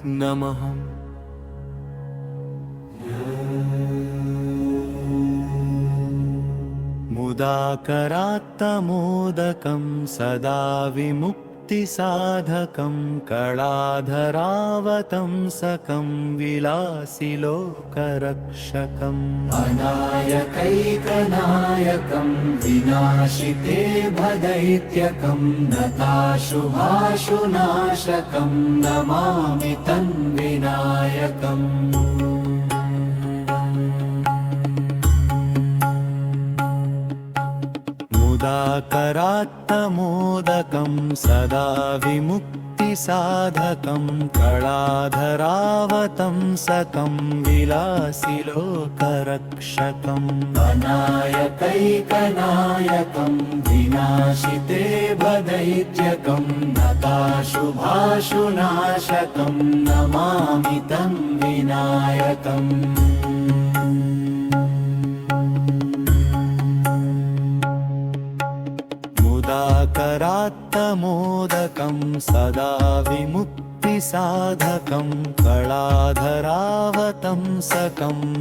नमः। मुदाकरात्तमोदकं सदा विमुक्तिसाधकं कलाधरावतंसकं विलासिलोकरक्षकम् अनायकैकनायकं विनाशिते भदैत्यकं नताशुभाशुनाशकं नमामि तन्विनायकम्। मुदाकरात्तमोदकं सदा विमुक्तिसाधकं कलाधरावतंसकं विलासिलोकरक्षकम् अनायकैकनायकं विनाशिते भदैत्यकं नताशुभाशुनाशकं नमामि तन्विनायकम्। मुदाकरात्तमोदकं सदा विमुक्तिसाधकं कलाधरावतंसकं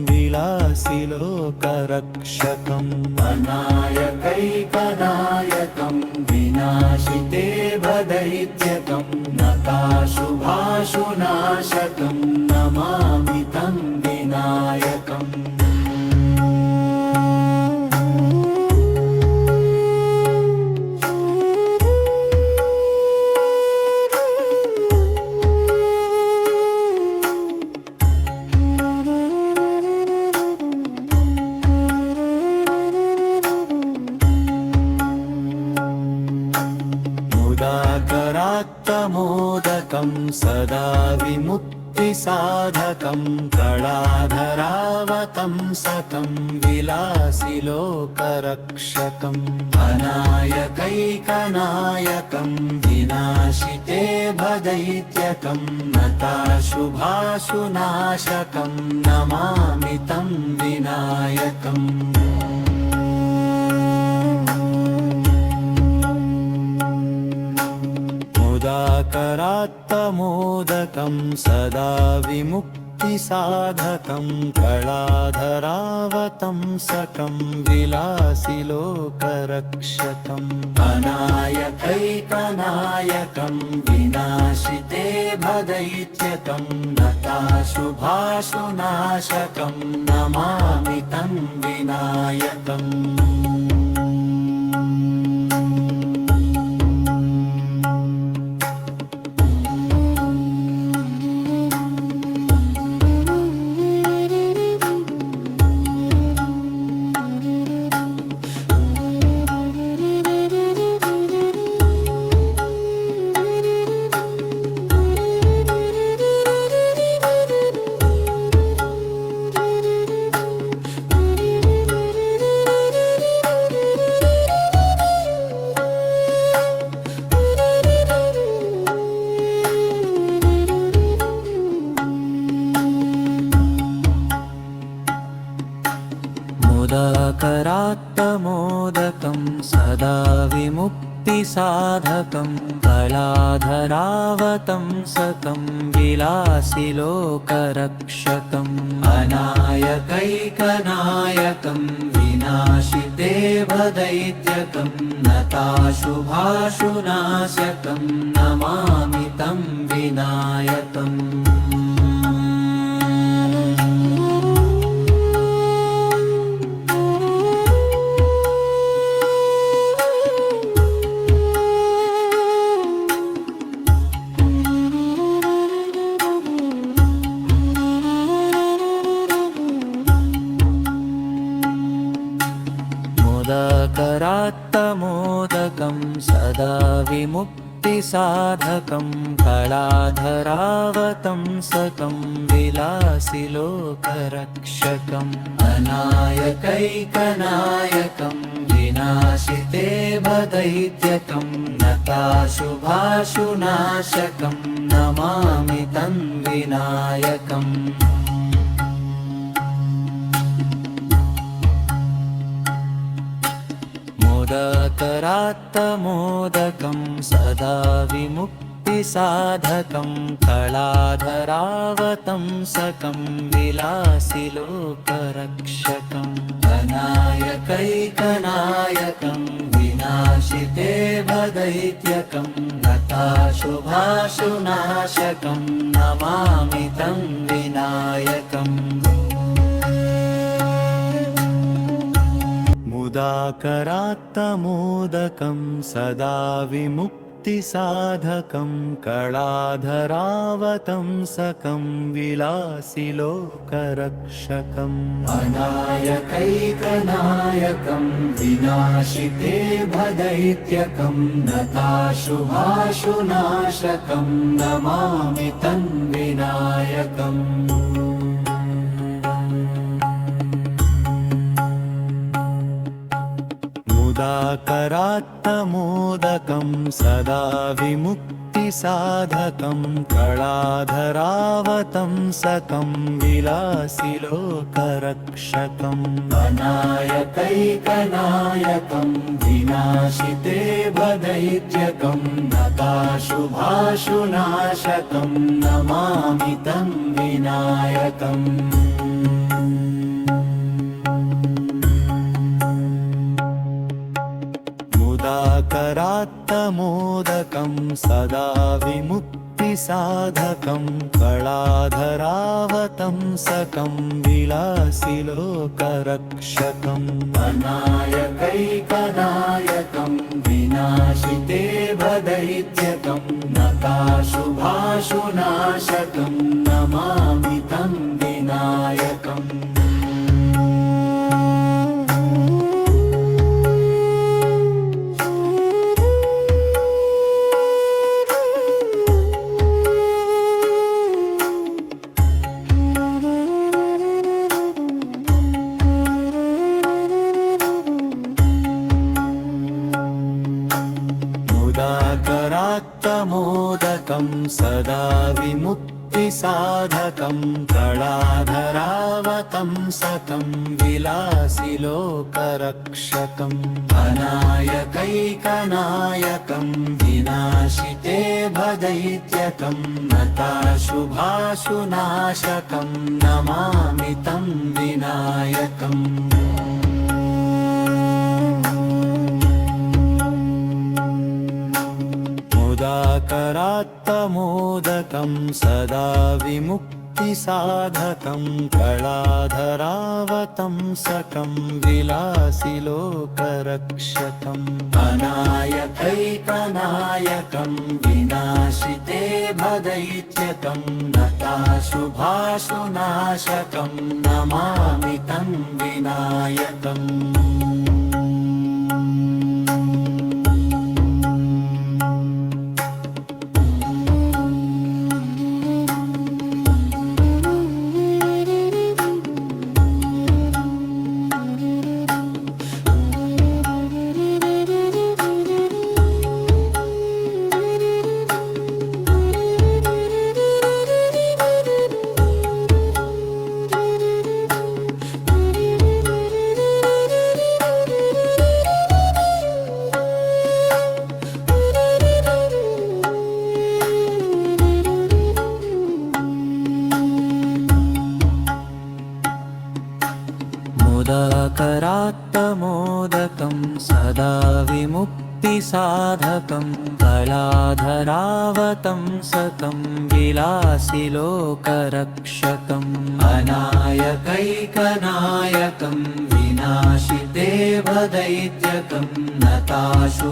विलासिलोकरक्षकम् अनायकैकनायकं विनाशिते भदैत्यकं नताशुभाशुनाशकं नमामि तन्विनायकम्। मुदाकरात्तमोदकं सदा विमुक्तिसाधकं कलाधरावतंसकं विलासिलोकरक्षकम् अनायकैकनायकं विनाशिते भदैत्यकं नताशुभाशुनाशकं नमामि तन्विनायकम्। मुदाकरात्तमोदकं सदा विमुक्तिसाधकं कलाधरावतंसकं विलासिलोकरक्षकम् अनायकैकनायकं विनाशिते भदैत्यकं नताशुभाशुनाशकं नमामि तन्विनायकम्। मुदाकरात्तमोदकं सदा विमुक्तिसाधकं कलाधरावतंसकं विलासिलोकरक्षकम् अनायकैकनायकं विनाशिते भदैत्यकं नताशुभाशुनाशकं नमामि तन्विनायकम्। मुदाकरात्तमोदकं सदा विमुक्तिसाधकं कलाधरावतंसकं विलासिलोकरक्षकम् अनायकैकनायकं विनाशिते भदैत्यकं नताशुभाशुनाशकं नमामि तन्विनायकम्। मुदाकरात्तमोदकं सदा विमुक्तिसाधकं विमुक्तिसाधकं कलाधरावतंसकं विलासिलोकरक्षकम् अनायकैकनायकं विनाशिते भदैत्यकं नताशुभाशुनाशकं नमामि तं विनायकम् मुदाकरात्तमोदकं सदा विमुक्तिसाधकं कलाधरावतंसकं विलासिलोकरक्षकम् अनायकैकनायकं विनाशिते भदैत्यकं नताशुभाशुनाशकं नमामि तं विनायकम् मुदाकरात्तमोदकं सदा विमुक्तिसाधकं कलाधरावतंसकं विलासिलोकरक्षकम् अनायकैकनायकं विनाशिते भदैत्यकं नताशुभाशुनाशकं नमामि तं विनायकम् मुदाकरात्तमोदकं सदा विमुक्तिसाधकं कलाधरावतंसकं विलासिलोकरक्षकम् अनायकैकनायकं विनाशिते भदैत्यकं नताशुभाशुनाशकं नमामि तं विनायकम् मुदाकरात्तमोदकं सदा विमुक्तिसाधकं कलाधरावतंसकं विलासिलोकरक्षकम् अनायकैकनायकं विनाशिते भदैत्यकं नताशुभाशुनाशकं नमामि तं विनायकम् मुदाकरात्तमोदकं सदा विमुक्तिसाधकं कलाधरावतंसकं विलासिलोकरक्षकम् अनायकैकनायकं विनाशिते भदैत्यकं नताशुभाशुनाशकं नमामि तं विनायकम् मुदाकरात्तमोदकं सदा विमुक्तिसाधकं कलाधरावतंसकं विलासिलोकरक्षकम् अनायकैकनायकं विनाशिते भदैत्यकं नताशुभाशुनाशकं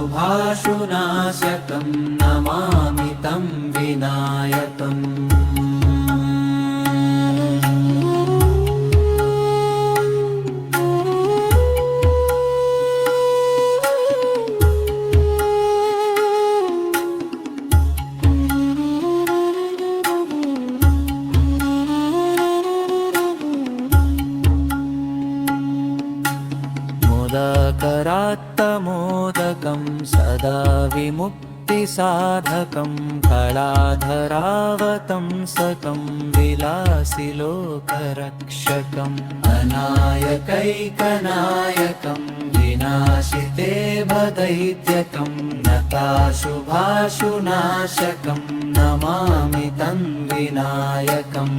नमामि तं विनायकम् मुदाकरात्तमोदकं सदा विमुक्तिसाधकं कलाधरावतंसकं विलासिलोकरक्षकम् अनायकैकनायकं विनाशिते भदैत्यकं नताशुभाशुनाशकं नमामि तं विनायकम्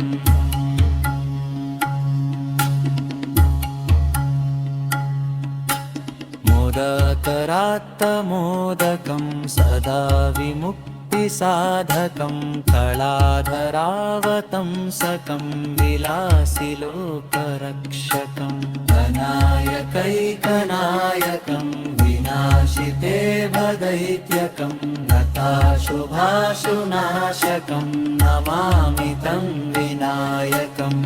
मोदकरात्तमोदकं सदा विमुक्तिसाधकं कलाधरावतंसकं विलासिलोकरक्षकम् अनायकैकनायकं विनाशिते भदैत्यकं नताशुभाशुनाशकं नमामि तं विनायकम्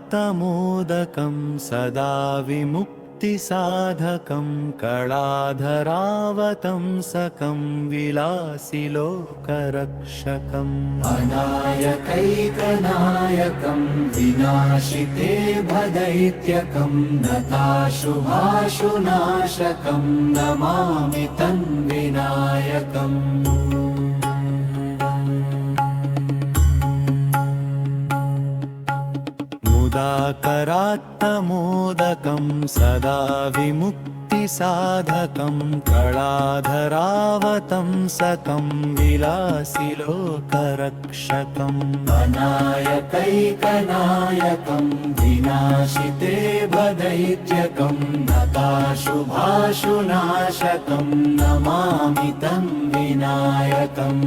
मुदाकरात्तमोदकं सदा विमुक्तिसाधकं कलाधरावतंसकं विलासिलोकरक्षकम् अनायकैकनायकं विनाशिते भदैत्यकं नताशुभाशुनाशकं नमामि तं विनायकम् मुदाकरात्तमोदकं सदा विमुक्तिसाधकं कलाधरावतंसकं विलासिलोकरक्षकम् अनायकैकनायकं विनाशिते भदैत्यकं नताशुभाशुनाशकं नमामि तं विनायकम्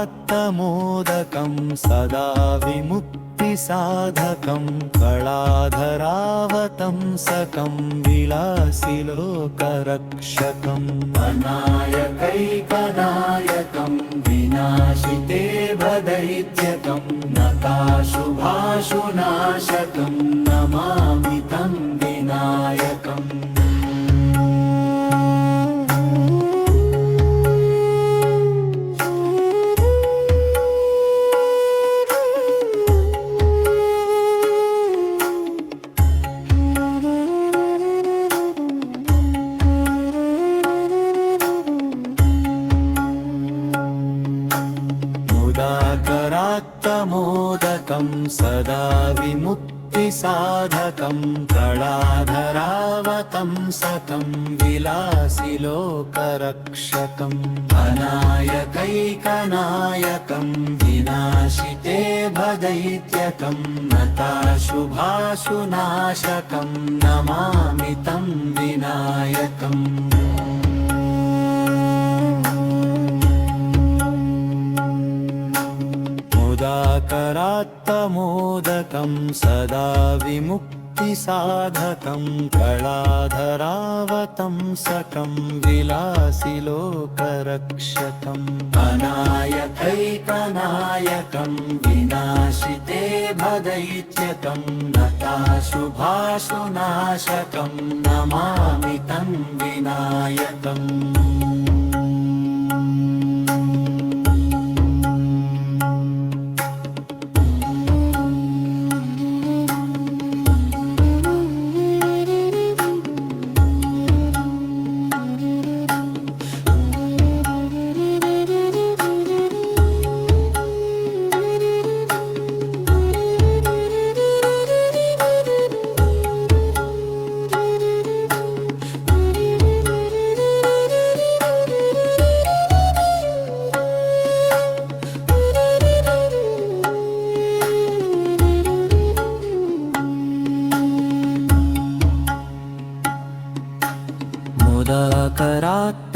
मुदाकरात्तमोदकं सदा विमुक्तिसाधकं कलाधरावतंसकं विलासिलोकरक्षकम् अनायकैकनायकं विनाशिते भदैत्यकं नताशुभाशुनाशकं नमामि तं विनायकम् मुदाकरात्तमोदकं सदा विमुक्तिसाधकं कलाधरावतंसकं विलासिलोकरक्षकम् अनायकैकनायकं विनाशिते भदैत्यकं नताशुभाशुनाशकं नमामि तं विनायकम् मुदाकरात्तमोदकं सदा विमुक्तिसाधकं कलाधरावतंसकं विलासिलोकरक्षकम् अनायकैकनायकं विनाशिते भदैत्यकं नताशुभाशुनाशकं नमामि तं विनायकम्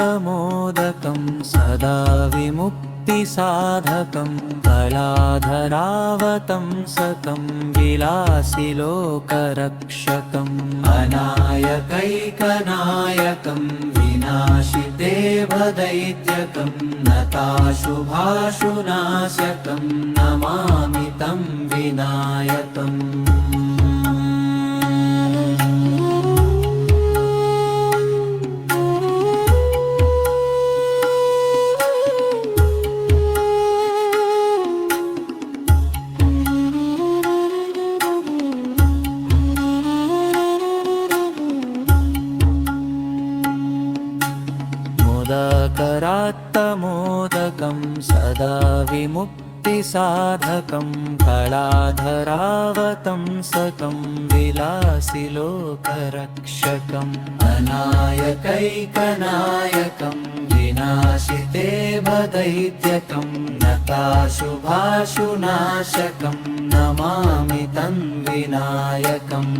मुदाकरात्तमोदकं सदा विमुक्तिसाधकं कलाधरावतंसकं विलासिलोकरक्षकम् अनायकैकनायकं विनाशिते भदैत्यकं नताशुभाशुनाशकं नमामि तं विनायकम् विमुक्तिसाधकं कलाधरावतंसकं विलासिलोकरक्षकम् अनायकैकनायकं विनाशिते भदैत्यकं नताशुभाशुनाशकं नमामि तं विनायकम्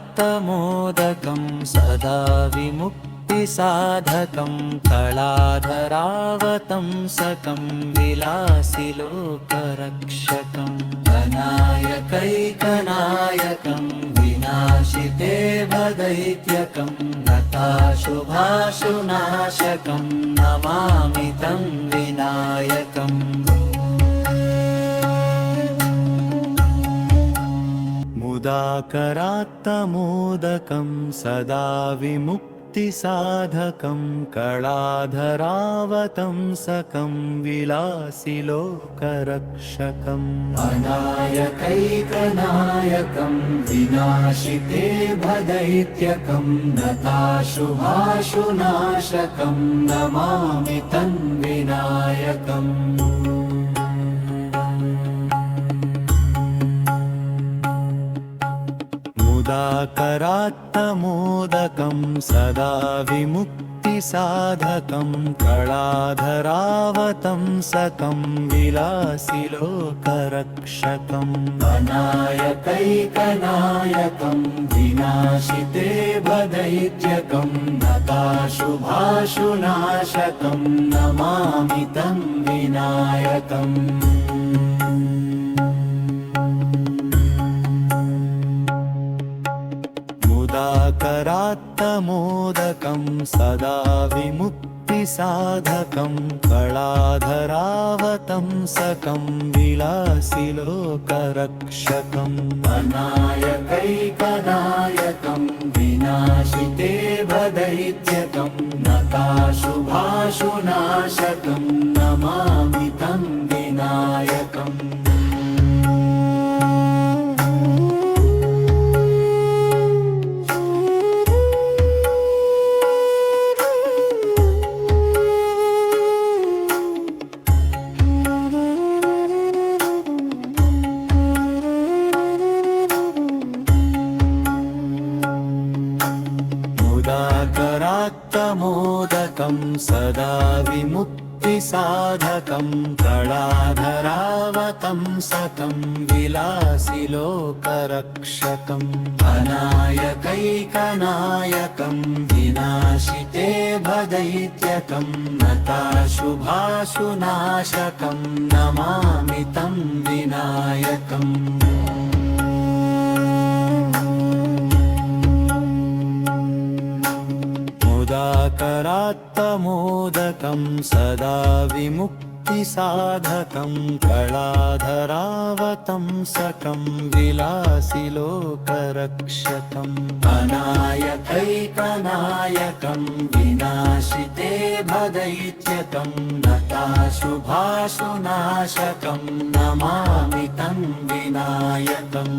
मोदकरात्तमोदकं सदा विमुक्तिसाधकं कलाधरावतंसकं विलासिलोकरक्षकम् अनायकैकनायकं विनाशिते भदैत्यकं नताशुभाशुनाशकं नमामि तं विनायकम् मुदाकरात्तमोदकं सदा विमुक्तिसाधकं कलाधरावतंसकं विलासिलोकरक्षकम् अनायकैकनायकं विनाशिते भदैत्यकं नताशुभाशुनाशकं नमामि तं विनायकम् मुदाकरात्तमोदकं सदा विमुक्तिसाधकं कलाधरावतंसकं विलासिलोकरक्षकम् अनायकैकनायकं विनाशिते भदैत्यकं नताशुभाशुनाशकं नमामि तं विनायकम् मुदाकरात्तमोदकं सदा विमुक्तिसाधकं कलाधरावतंसकं विलासिलोकरक्षकम् अनायकैकनायकं विनाशिते भदैत्यकं नताशुभाशुनाशकं नमामि तं विनायकम् मुदाकरात्तमोदकं सदा विमुक्तिसाधकं कलाधरावतंसकं विलासिलोकरक्षकम् अनायकैकनायकं विनाशिते भदैत्यकं नताशुभाशुनाशकं नमामि तं विनायकम् मुदाकरात्तमोदकं सदा विमुक्तिसाधकं कलाधरावतंसकं विलासिलोकरक्षकम् अनायकैकनायकं विनाशिते भदैत्यकं नताशुभाशुनाशकं नमामि तं विनायकम्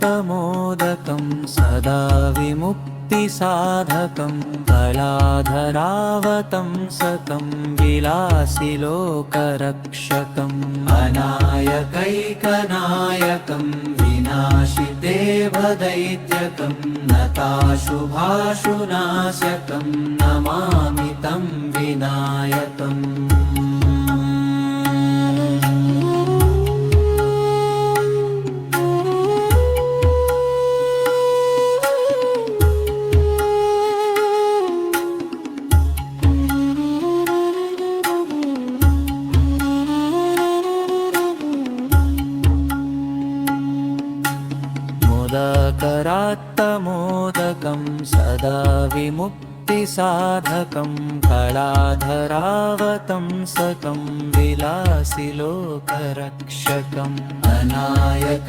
मुदाकरात्तमोदकं सदा विमुक्तिसाधकं कलाधरावतंसकं विलासिलोकरक्षकम् अनायकैकनायकं विनाशिते भदैत्यकं नताशुभाशुनाशकं नमामि तं विनायकम् सदा विमुक्तिसाधकं कलाधरावतंसकं विलासिलोकरक्षकम् अनायकैकनायकं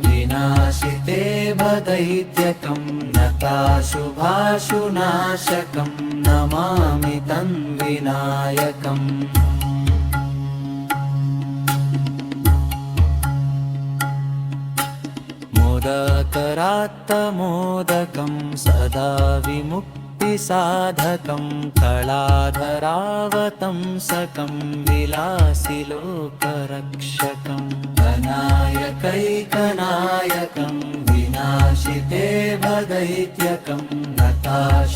विनाशिते भदैत्यकं नताशुभाशुनाशकं नमामि तं विनायकम् मोदकरात्तमोदकं सदा विमुक्तिसाधकं कलाधरावतंसकं विलासिलोकरक्षकम् अनायकैकनायकं विनाशिते भदैत्यकं नताशुभाशुनाशकं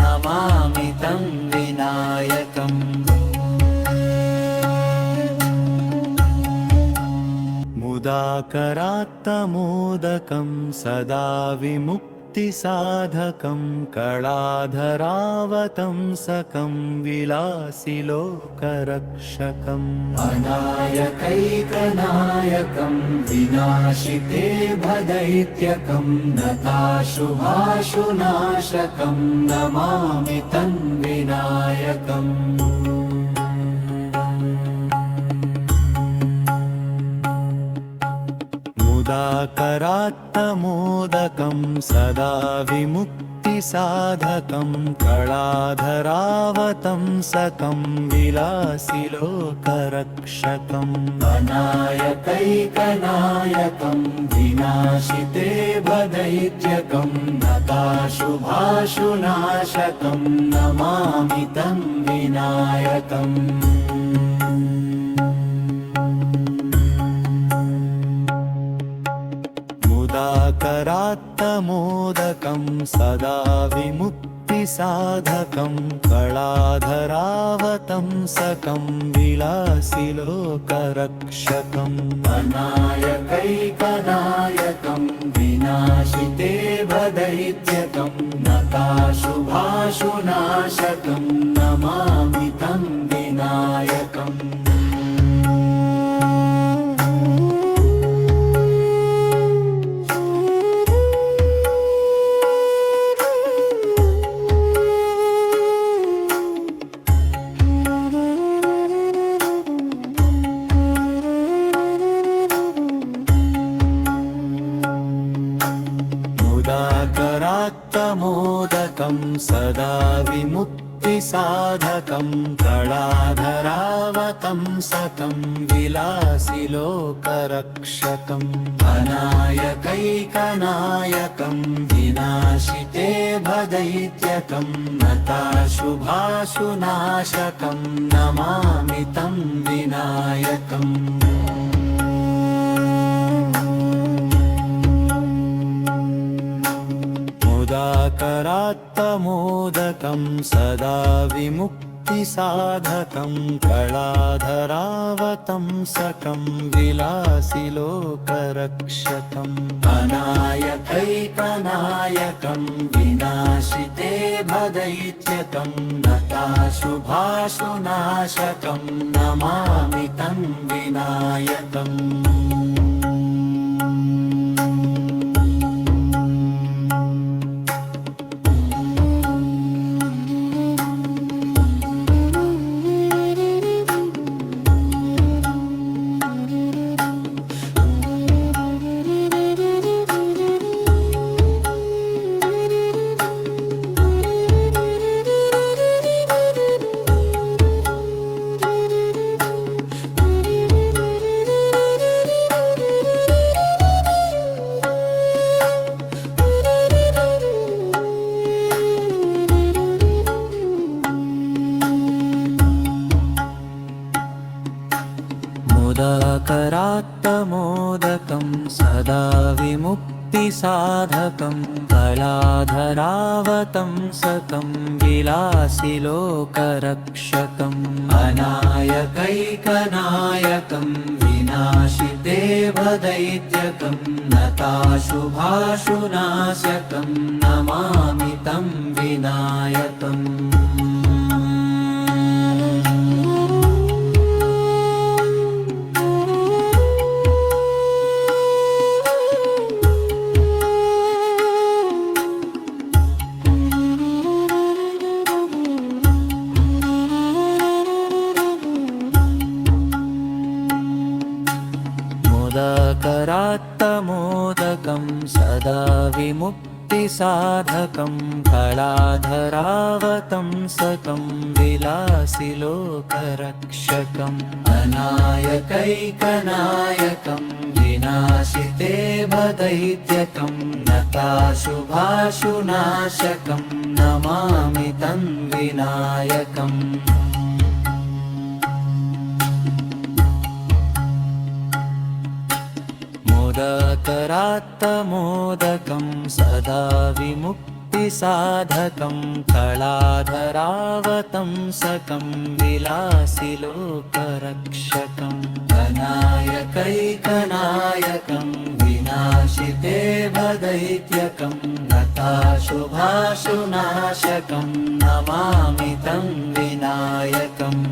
नमामि तं विनायकम् मुदाकरात्तमोदकं सदा विमुक्तिसाधकं कलाधरावतंसकं विलासिलोकरक्षकम् अनायकैकनायकं विनाशिते भदैत्यकं नताशुभाशुनाशकं नमामि तं विनायकम् मुदाकरात्तमोदकं सदा विमुक्तिसाधकं कलाधरावतंसकं विलासिलोकरक्षकम् अनायकैकनायकं विनाशिते भदैत्यकं नताशुभाशुनाशकं नमामि तं विनायकम् मुदाकरात्तमोदकं सदा विमुक्तिसाधकं कलाधरावतंसकं विलासिलोकरक्षकम् अनायकैकनायकं विनाशिते भदैत्यकं नताशुभाशुनाशकं नमामि तं विनायकम् मुदाकरात्तमोदकं सदा विमुक्तिसाधकं कलाधरावतंसकं विलासिलोकरक्षकम् अनायकैकनायकं विनाशिते भदैत्यकं नताशुभाशुनाशकं नमामि तं विनायकम् मुदाकरात्तमोदकं सदा विमुक्तिसाधकं कलाधरावतंसकं विलासिलोकरक्षकम् अनायकैकनायकं विनाशिते भदैत्यकं नताशुभाशुनाशकं नमामि तं विनायकम् मुदाकरात्तमोदकं सदा विमुक्तिसाधकं कलाधरावतंसकं विलासिलोकरक्षकम् अनायकैकनायकं विनाशिते भदैत्यकं नताशुभाशुनाशकं नमामि तं विनायकम् विमुक्तिसाधकं कलाधरावतंसकं विलासिलोकरक्षकम् अनायकैकनायकं विनाशिते भदैत्यकं नताशुभाशुनाशकं नमामि तं विनायकम् मोदकरात्तमोदकं सदा विमुक्तिसाधकं कलाधरावतंसकं विलासिलोकरक्षकम् अनायकैकनायकं विनाशिते भदैत्यकं नताशुभाशुनाशकं नमामि तं विनायकम्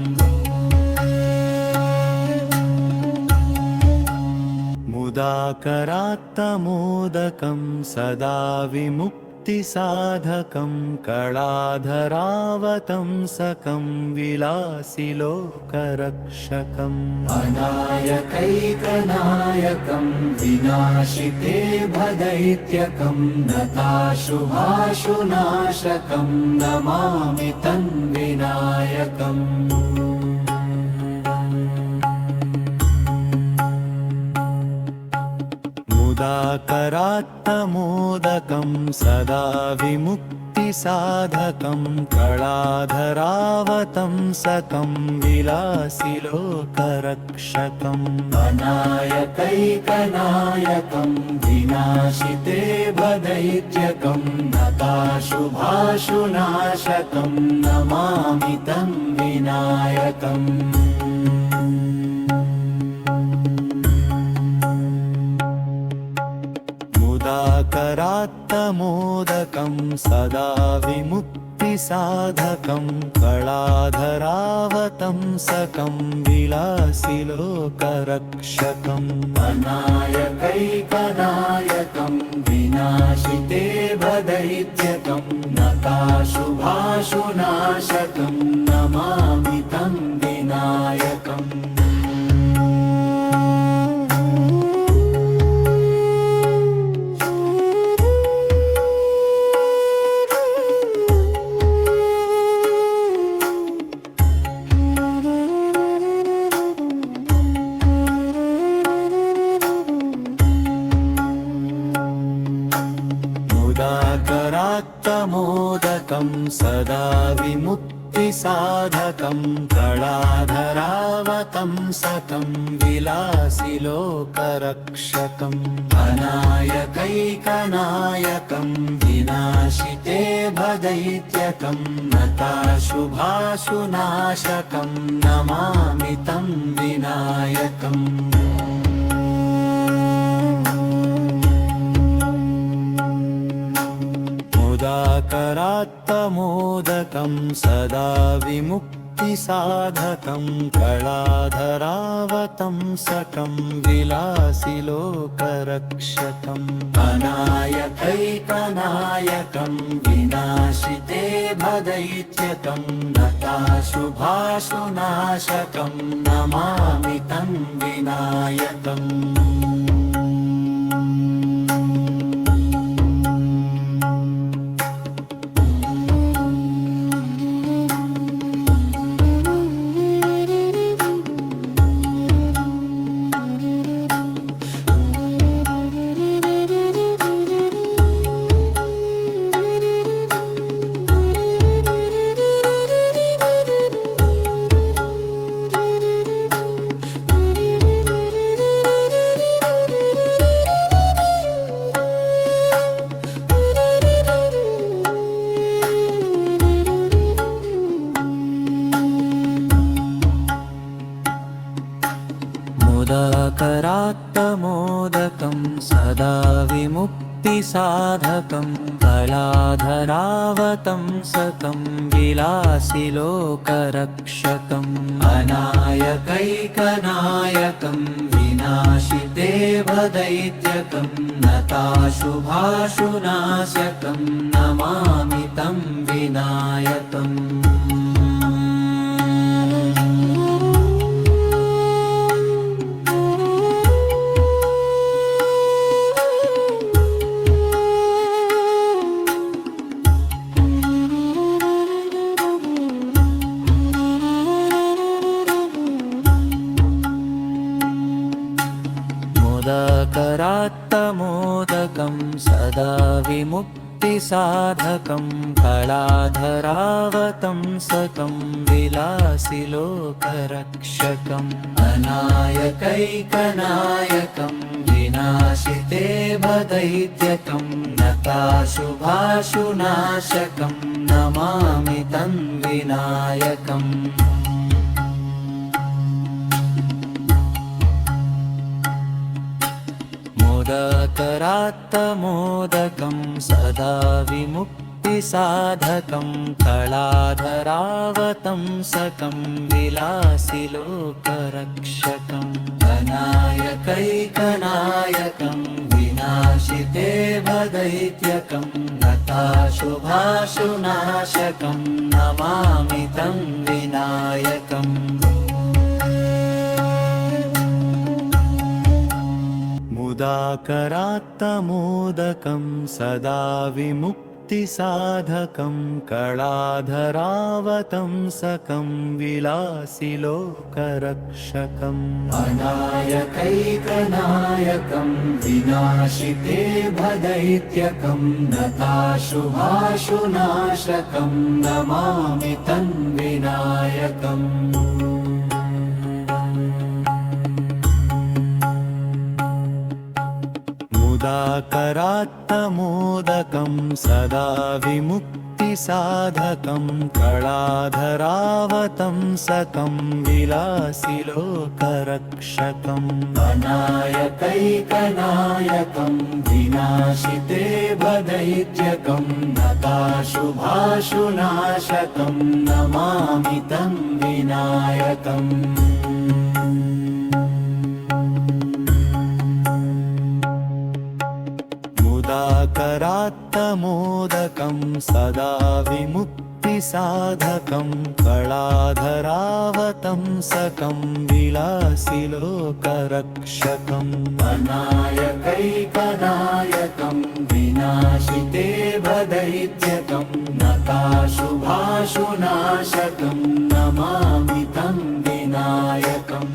मुदाकरात्तमोदकं सदा विमुक्तिसाधकं कलाधरावतंसकं विलासिलोकरक्षकम् अनायकैकनायकं विनाशिते भदैत्यकं नताशुभाशुनाशकं नमामि तं विनायकम् मुदाकरात्तमोदकं सदा विमुक्तिसाधकं कलाधरावतंसकं विलासिलोकरक्षकम् अनायकैकनायकं विनाशिते भदैत्यकं नताशुभाशुनाशकं नमामि तं विनायकम् मुदाकरात्तमोदकं सदा विमुक्तिसाधकं कलाधरावतंसकं विलासिलोकरक्षकम् अनायकैकनायकं विनाशिते भदैत्यकं नताशुभाशुनाशकं नमामि तं विनायकम् मुदाकरात्तमोदकं सदा विमुक्तिसाधकं कलाधरावतंसकं विलासिलोकरक्षकम् अनायकैकनायकं विनाशिते भदैत्यकं नताशुभाशुनाशकं नमामि तं विनायकम् मुदाकरात्तमोदकं सदा विमुक्तिसाधकं कलाधरावतंसकं विलासिलोकरक्षकम् अनायकैकनायकं विनाशिते भदैत्यकं नताशुभाशुनाशकं नमामि तं विनायकम् मुदाकरात्तमोदकं सदा विमुक्तिसाधकं कलाधरावतंसकं विलासिलोकरक्षकम् अनायकैकनायकं विनाशिते भदैत्यकं नताशुभाशुनाशकं नमामि तं विनायकम् विमुक्तिसाधकं कलाधरावतंसकं विलासिलोकरक्षकम् अनायकैकनायकं विनाशिते भदैत्यकं नताशुभाशुनाशकं नमामि तं विनायकम् मोदकरात्तमोदकं सदा विमुक्तिसाधकं कलाधरावतंसकं विलासिलोकरक्षकम् अनायकैकनायकं विनाशिते भदैत्यकं नताशुभाशुनाशकं नमामि तं विनायकम् मुदाकरात्तमोदकं सदा विमुक्तिसाधकं कलाधरावतंसकं विलासिलोकरक्षकम् अनायकैकनायकं विनाशिते भदैत्यकं नताशुभाशुनाशकं नमामि तं विनायकम् मुदाकरात्तमोदकं सदा विमुक्तिसाधकं कलाधरावतंसकं विलासिलोकरक्षकम् अनायकैकनायकं विनाशिते भदैत्यकं नताशुभाशुनाशकं नमामि तं विनायकम् मुदाकरात्तमोदकं सदा विमुक्तिसाधकं कलाधरावतंसकं विलासिलोकरक्षकम् अनायकैकनायकं विनाशिते भदैत्यकं नताशुभाशुनाशकं नमामि तं विनायकम्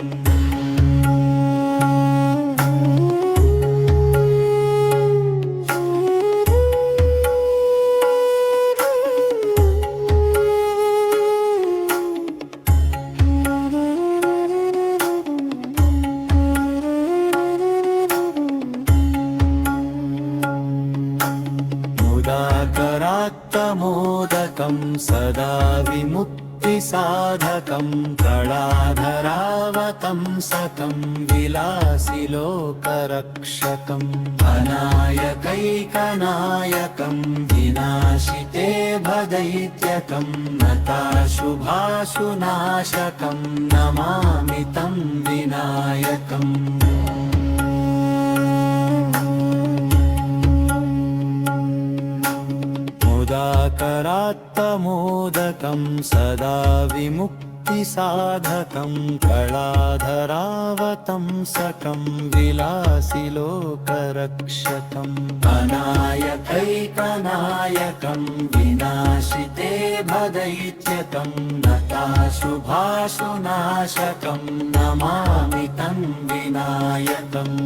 मुदाकरात्तमोदकं सदा विमुक्तिसाधकं कलाधरावतंसकं विलासिलोकरक्षकम् अनायकैकनायकं विनाशिते भदैत्यकं नताशुभाशुनाशकं नमामि तं विनायकम् मुदाकरात्तमोदकं सदा विमुक्तिसाधकं कलाधरावतंसकं विलासिलोकरक्षकम् अनायकैकनायकं विनाशिते भदैत्यकं नताशुभाशुनाशकं नमामि तं विनायकम्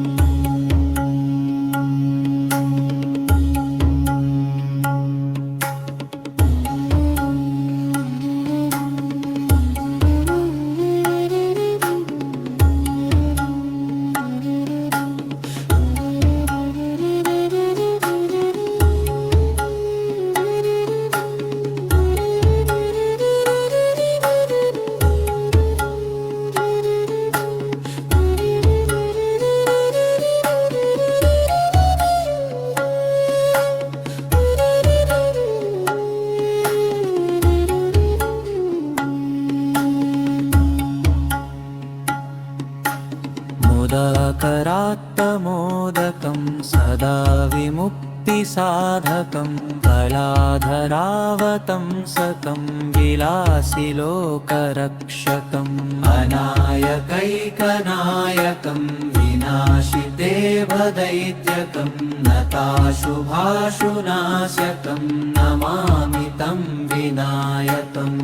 मुदाकरात्तमोदकं सदा विमुक्तिसाधकं कलाधरावतंसकं विलासिलोकरक्षकम् अनायकैकनायकं विनाशिते भदैत्यकं नताशुभाशुनाशकं नमामि तं विनायकम्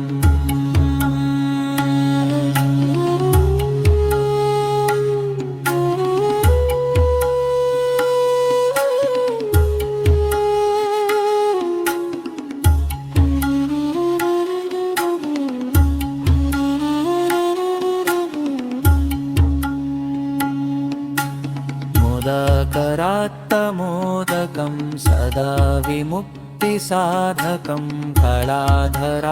विमुक्तिसाधकं कलाधरावतंसकं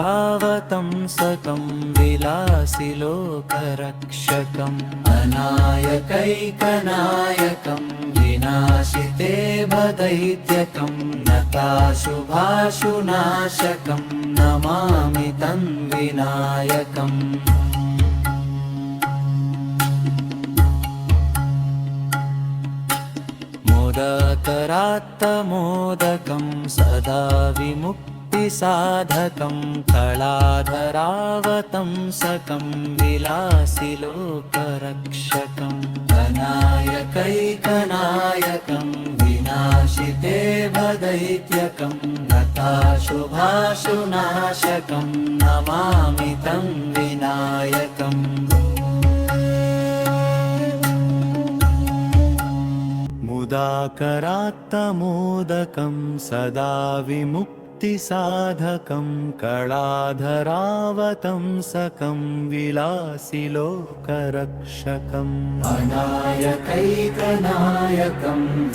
विलासिलोकरक्षकम् अनायकैकनायकं विनाशिते भदैत्यकं नताशुभाशुनाशकं नमामि तं विनायकम् मोदकरात्तमोदकं सदा विमुक्तिसाधकं कलाधरावतंसकं विलासिलोकरक्षकम् अनायकैकनायकं विनाशिते भदैत्यकं नताशुभाशुनाशकं नमामि तं विनायकम् मुदाकरात्तमोदकं सदा विमुक्तिसाधकं कलाधरावतंसकं विलासिलोकरक्षकम् अनायकैकनायकं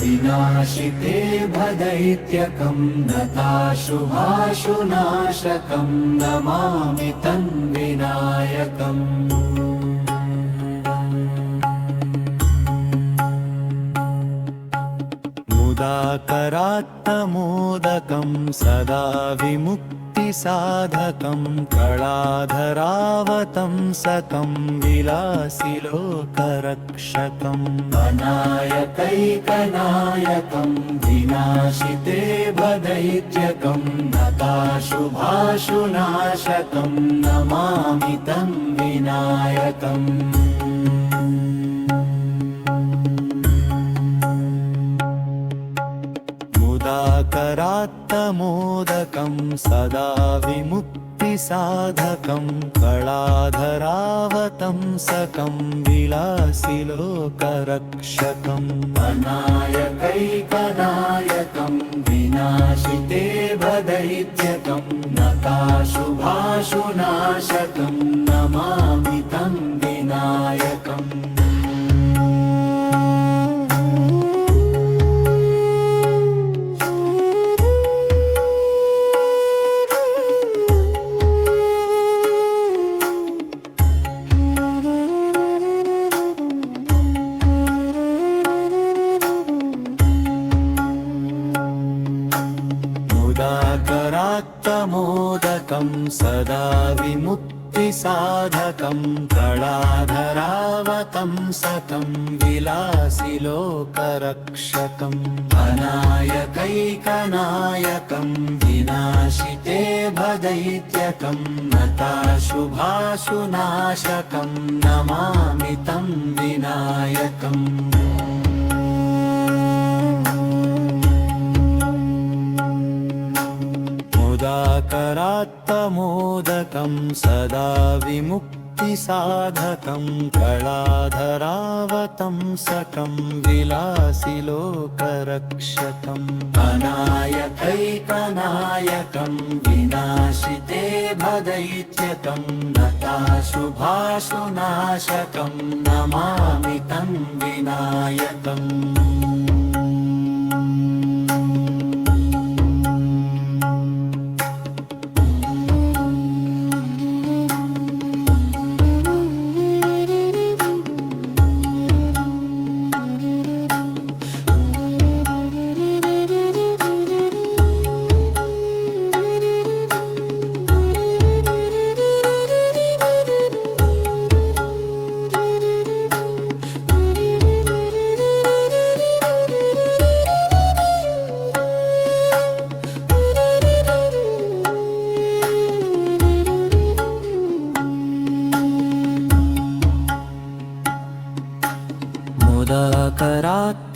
विनाशिते भदैत्यकं नताशुभाशुनाशकं नमामि तं विनायकम् मुदाकरात्तमोदकं सदा विमुक्तिसाधकं कलाधरावतंसकं विलासिलोकरक्षकम् अनायकैकनायकं विनाशिते भदैत्यकं नताशुभाशुनाशकं नमामि तं विनायकम् मुदाकरात्तमोदकं सदा विमुक्तिसाधकं कलाधरावतंसकं विलासिलोकरक्षकम् अनायकैकनायकं विनाशिते भदैत्यकं नताशुभाशुनाशकं नमामि तं विनायकम् मुदाकरात्तमोदकं सदा विमुक्तिसाधकं कलाधरावतंसकं विलासिलोकरक्षकम् अनायकैकनायकं विनाशिते भदैत्यकं नताशुभाशुनाशकं नमामि तं विनायकम् मुदाकरात्तमोदकं सदा विमुक्तिसाधकं कलाधरावतंसकं विलासिलोकरक्षकम् अनायकैकनायकं विनाशिते भदैत्यकं नताशुभाशुनाशकं नमामि तं विनायकम्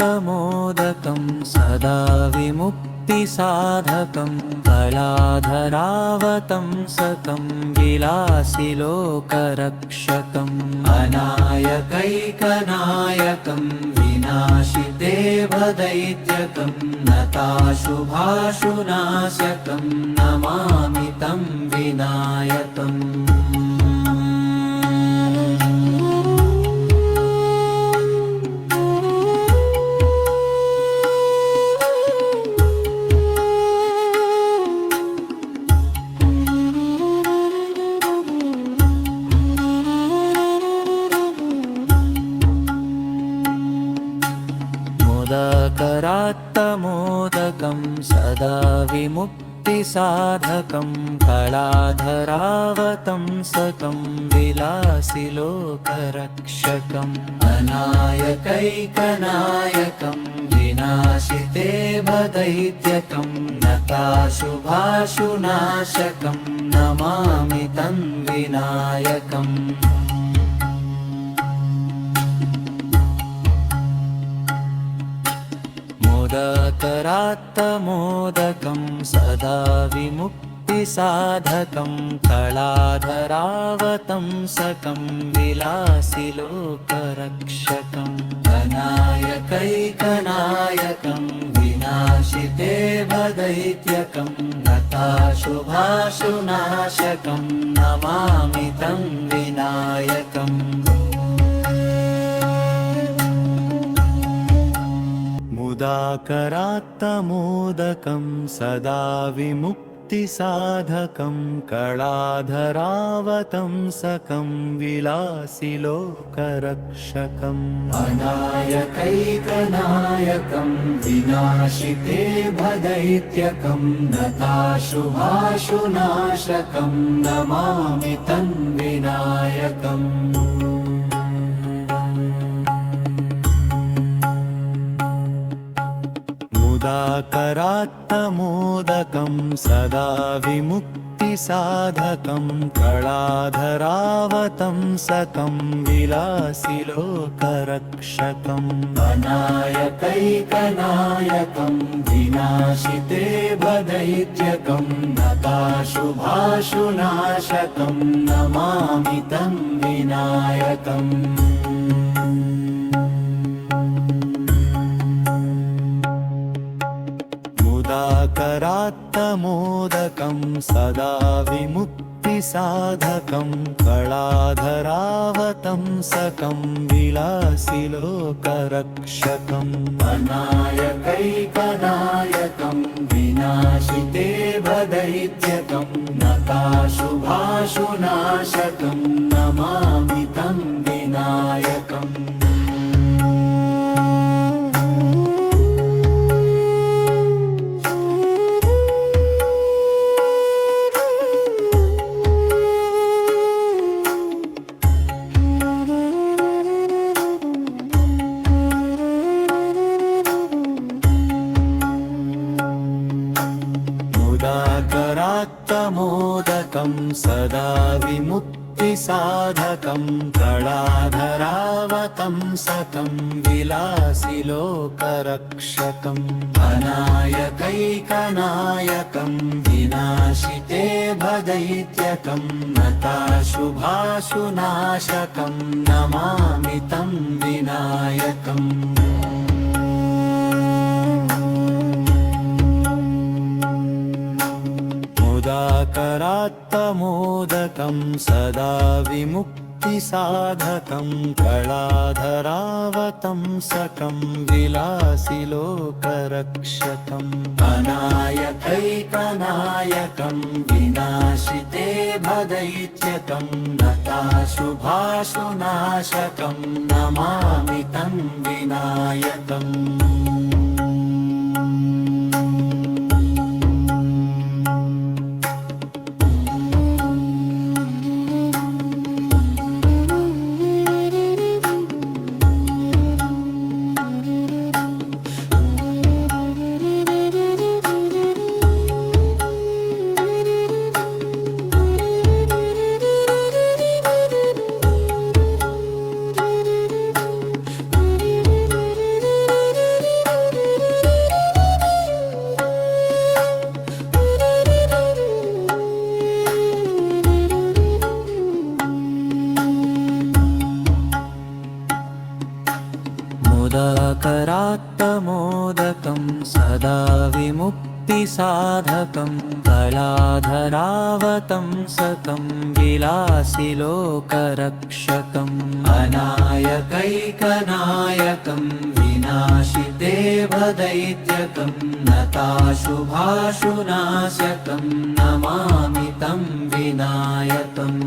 मुदाकरात्तमोदकं सदा विमुक्तिसाधकं कलाधरावतंसकं विलासिलोकरक्षकम् अनायकैकनायकं विनाशिते भदैत्यकं नताशुभाशुनाशकं नमामि तं विनायकम् सदा विमुक्तिसाधकं कलाधरावतंसकं विलासिलोकरक्षकम् अनायकैकनायकं विनाशिते भदैत्यकं नताशुभाशुनाशकं नमामि तं विनायकम् मोदकरात्तमोदकं सदा विमुक्तिसाधकं कलाधरावतंसकं विलासिलोकरक्षकम् अनायकैकनायकं विनाशिते भदैत्यकं नताशुभाशुनाशकं नमामि तं विनायकम् मुदाकरात्तमोदकं सदा विमुक्तिसाधकं कलाधरावतंसकं विलासिलोकरक्षकम् अनायकैकनायकं विनाशिते भदैत्यकं नताशुभाशुनाशकं नमामि तं विनायकम् मुदाकरात्तमोदकं सदा विमुक्तिसाधकं कलाधरावतंसकं विलासिलोकरक्षकम् अनायकैकनायकं विनाशिते भदैत्यकं नताशुभाशुनाशकं नमामि तं विनायकम् मुदाकरात्तमोदकं सदा विमुक्तिसाधकं कलाधरावतंसकं विलासिलोकरक्षकम् अनायकैकनायकं विनाशिते भदैत्यकं नताशुभाशुनाशकं नमामि तं विनायकम् मुदाकरात्तमोदकं सदा विमुक्तिसाधकं कलाधरावतंसकं विलासिलोकरक्षकम् अनायकैकनायकं विनाशिते भदैत्यकं नताशुभाशुनाशकं नमामि तं विनायकम् मुदाकरात्तमोदकं सदा विमुक्तिसाधकं कलाधरावतंसकं विलासिलोकरक्षकम् अनायकैकनायकं विनाशिते भदैत्यकं नताशुभाशुनाशकं नमामि तं विनायकम् मुदाकरात्तमोदकं सदा विमुक्तिसाधकं कलाधरावतंसकं विलासिलोकरक्षकम् अनायकैकनायकं विनाशिते भदैत्यकं नताशुभाशुनाशकं नमामि तं विनायकम्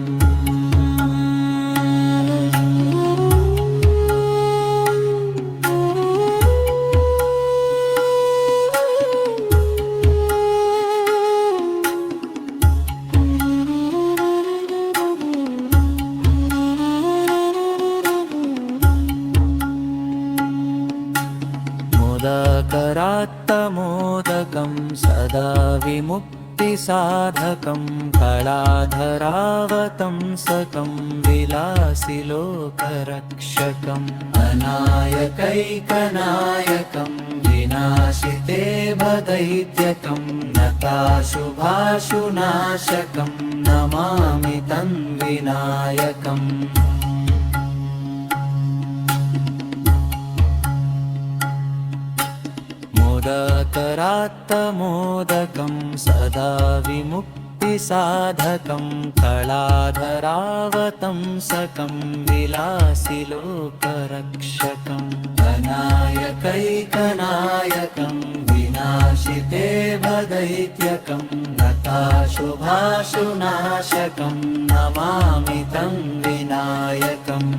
सदा विमुक्तिसाधकं कलाधरावतंसकं विलासिलोकरक्षकम् अनायकैकनायकं विनाशिते भदैत्यकं नताशुभाशुनाशकं नमामि तं विनायकम् मोदकरात्तमोदकं सदा विमुक्तिसाधकं कलाधरावतंसकं विलासिलोकरक्षकम् अनायकैकनायकं विनाशिते भदैत्यकं नताशुभाशुनाशकं नमामि तं विनायकम्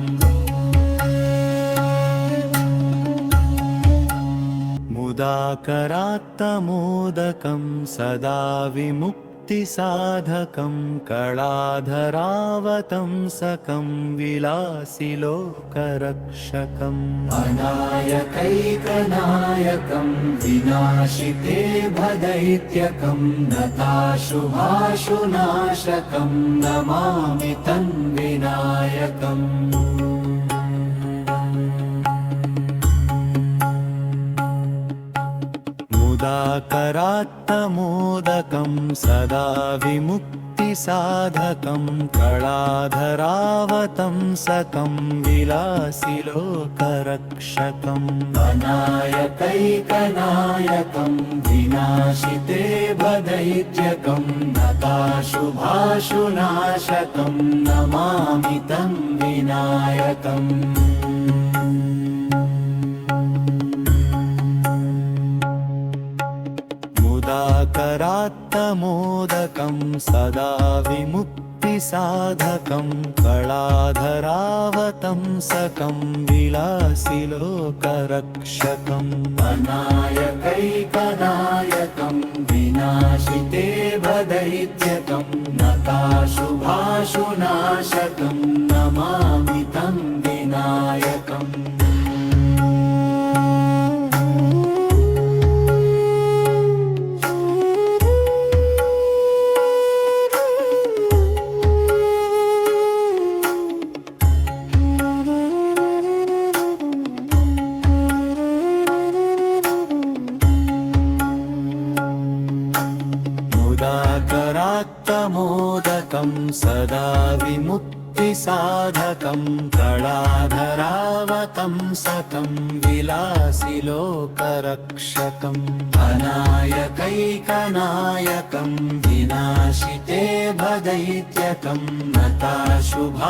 मुदाकरात्तमोदकं सदा विमुक्तिसाधकं कलाधरावतंसकं विलासिलोकरक्षकम् अनायकैकनायकं विनाशिते भदैत्यकं नताशुभाशुनाशकं नमामि तं विनायकम् मुदाकरात्तमोदकं सदा विमुक्तिसाधकं कलाधरावतंसकं विलासिलोकरक्षकम् अनायकैकनायकं विनाशिते भदैत्यकं नताशुभाशुनाशकं नमामि तं विनायकम् मुदाकरात्तमोदकं सदा विमुक्तिसाधकं कलाधरावतंसकं विलासिलोकरक्षकम् अनायकैकनायकं विनाशिते भदैत्यकं नताशुभाशुनाशकं नमामि तं विनायकम् मुदाकरात्तमोदकं सदा विमुक्तिसाधकं कलाधरावतंसकं विलासिलोकरक्षकम् अनायकैकनायकं विनाशिते भदैत्यकं नताशुभाशुनाशकं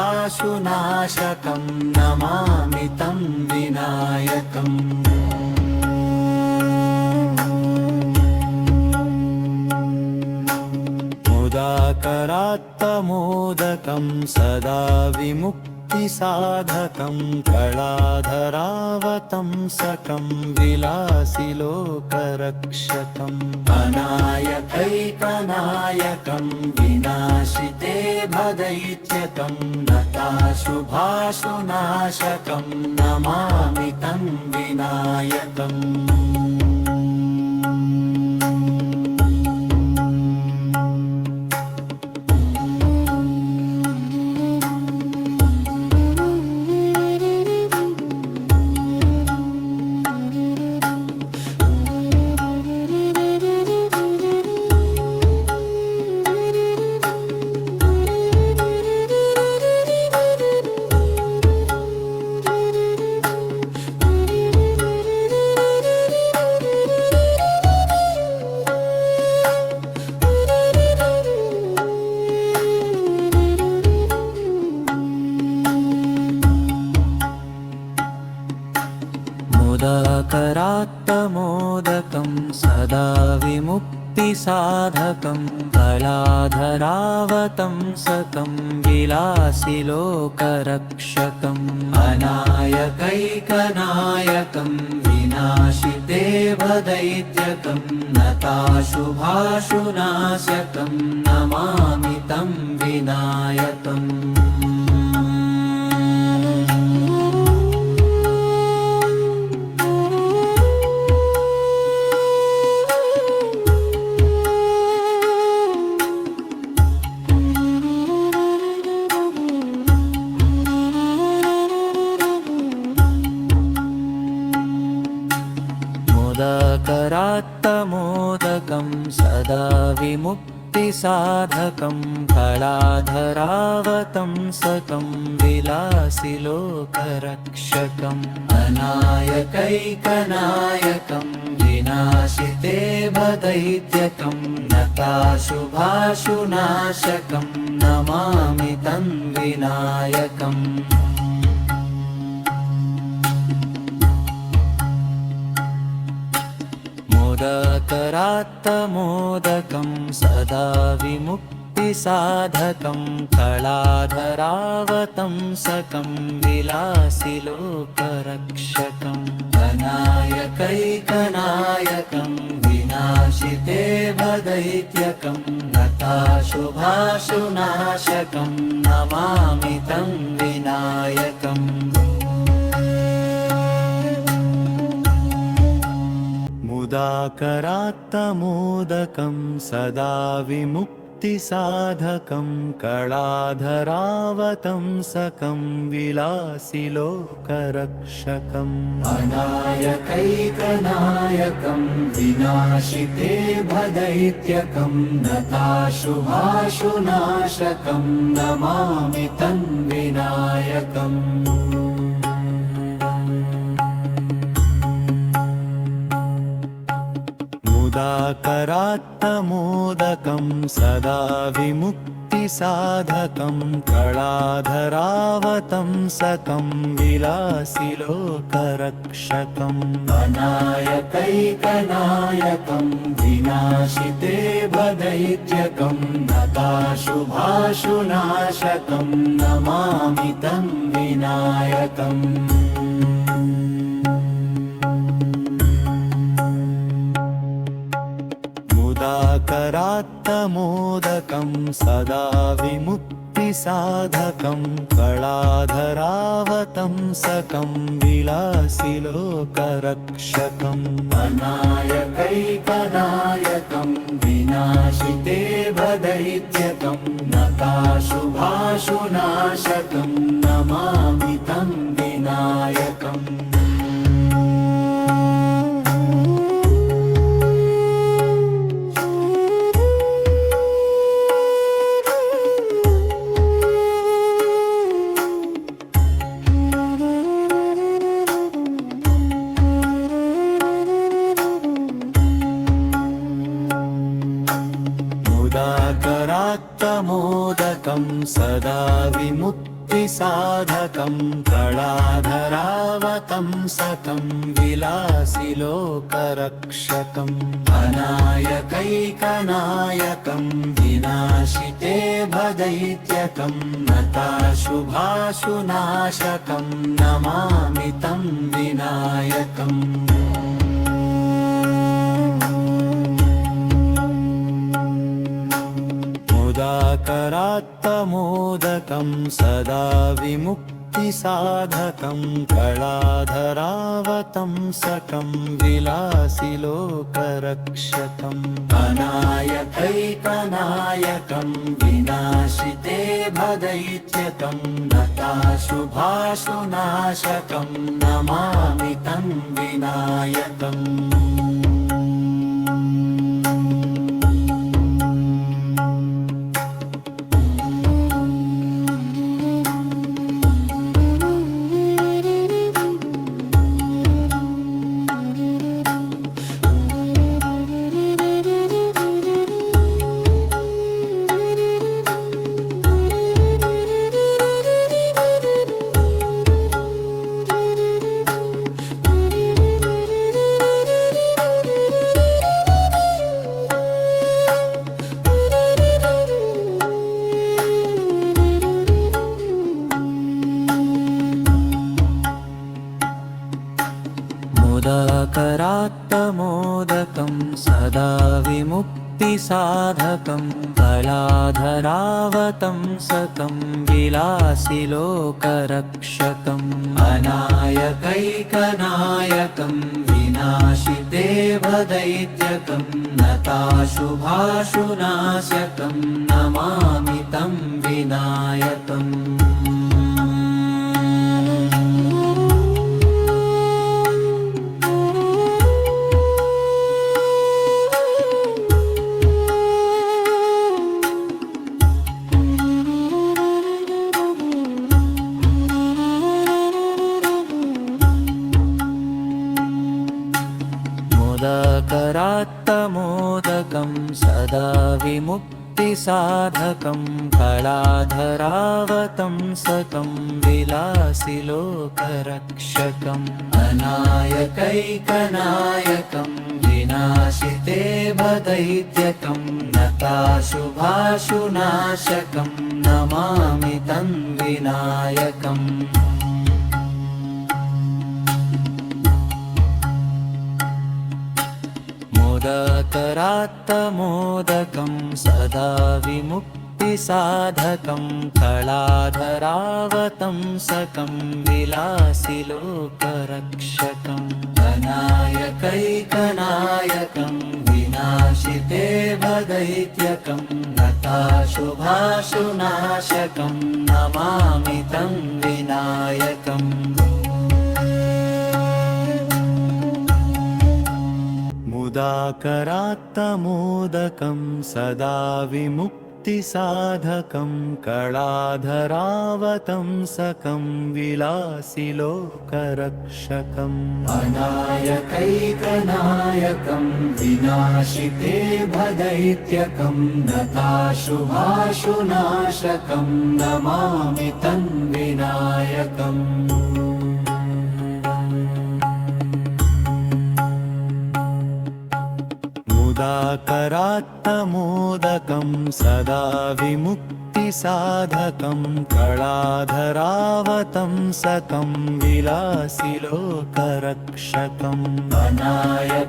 नमामि तं विनायकम् मुदाकरात्तमोदकं सदा विमुक्तिसाधकं कलाधरावतंसकं विलासिलोकरक्षकम् अनायकैकनायकं विनाशिते भदैत्यकं नताशुभाशुनाशकं नमामि तं विनायकम् मुदाकरात्तमोदकं सदा विमुक्तिसाधकं कलाधरावतंसकं विलासिलोकरक्षकम् अनायकैकनायकं विनाशिते भदैत्यकं नताशुभाशुनाशकं नमामि तं विनायकम् विमुक्तिसाधकं कलाधरावतंसकं विलासिलोकरक्षकम् अनायकैकनायकं विनाशिते भदैत्यकं नताशुभाशुनाशकं नमामि तं विनायकम् मोदकरात्तमोदकं सदा विमुक्तिसाधकं कलाधरावतंसकं विलासिलोकरक्षकम् अनायकैकनायकं विनाशिते भदैत्यकं नताशुभाशुनाशकं नमामि तं विनायकम् मुदाकरात्तमोदकं सदा विमुक्तिसाधकं कलाधरावतंसकं विलासिलोकरक्षकम् अनायकैकनायकं विनाशिते भदैत्यकं नताशुभाशुनाशकं नमामि तं विनायकम् मुदाकरात्तमोदकं सदा विमुक्तिसाधकं कलाधरावतंसकं विलासिलोकरक्षकम् अनायकैकनायकं विनाशिते भदैत्यकं नताशुभाशुनाशकं नमामि तं विनायकम् मुदाकरात्तमोदकं सदा विमुक्तिसाधकं कलाधरावतंसकं विलासिलोकरक्षकम् अनायकैकनायकं विनाशिते भदैत्यकं नताशुभाशुनाशकं नमामि तं विनायकम् मुदाकरात्तमोदकं सदा विमुक्तिसाधकं कलाधरावतंसकं विलासिलोकरक्षकम् अनायकैकनायकं विनाशिते भदैत्यकं नताशुभाशुनाशकं नमामि तं विनायकम् मुदाकरात्तमोदकं सदा विमुक्तिसाधकं कलाधरावतंसकं विलासिलोकरक्षकम् अनायकैकनायकं विनाशिते भदैत्यकं नताशुभाशुनाशकं नमामि तं विनायकम् मुदाकरात्तमोदकं सदा विमुक्तिसाधकं कलाधरावतंसकं विलासिलोकरक्षकम् अनायकैकनायकं विनाशिते भदैत्यकं नताशुभाशुनाशकं नमामि तं विनायकम् विमुक्तिसाधकं कलाधरावतंसकं विलासिलोकरक्षकम् अनायकैकनायकं विनाशिते भदैत्यकं नताशुभाशुनाशकं नमामि तं विनायकम् मोदकरात्तमोदकं सदा विमुक्तिसाधकं कलाधरावतंसकं विलासिलोकरक्षकम् अनायकैकनायकं विनाशिते भदैत्यकं नताशुभाशुनाशकं नमामि तं विनायकम् मुदाकरात्तमोदकं सदा विमुक्तिसाधकं कलाधरावतंसकं विलासिलोकरक्षकम् अनायकैकनायकं विनाशिते भदैत्यकं नताशुभाशुनाशकं नमामि तं विनायकम् मुदाकरात्तमोदकं सदा विमुक्तिसाधकं कलाधरावतंसकं विलासिलोकरक्षकम् अनायकैकनायकं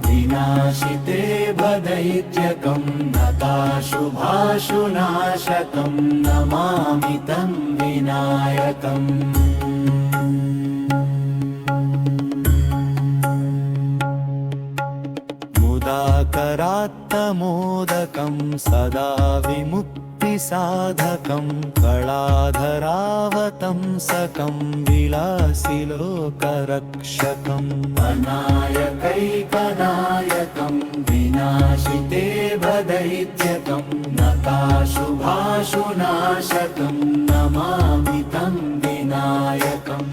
विनाशिते भदैत्यकं नताशुभाशुनाशकं नमामि तं विनायकम् मुदाकरात्तमोदकं सदा विमुक्तिसाधकं कलाधरावतंसकं विलासिलोकरक्षकम् अनायकैकनायकं विनाशिते भदैत्यकं नताशुभाशुनाशकं नमामि तं विनायकम्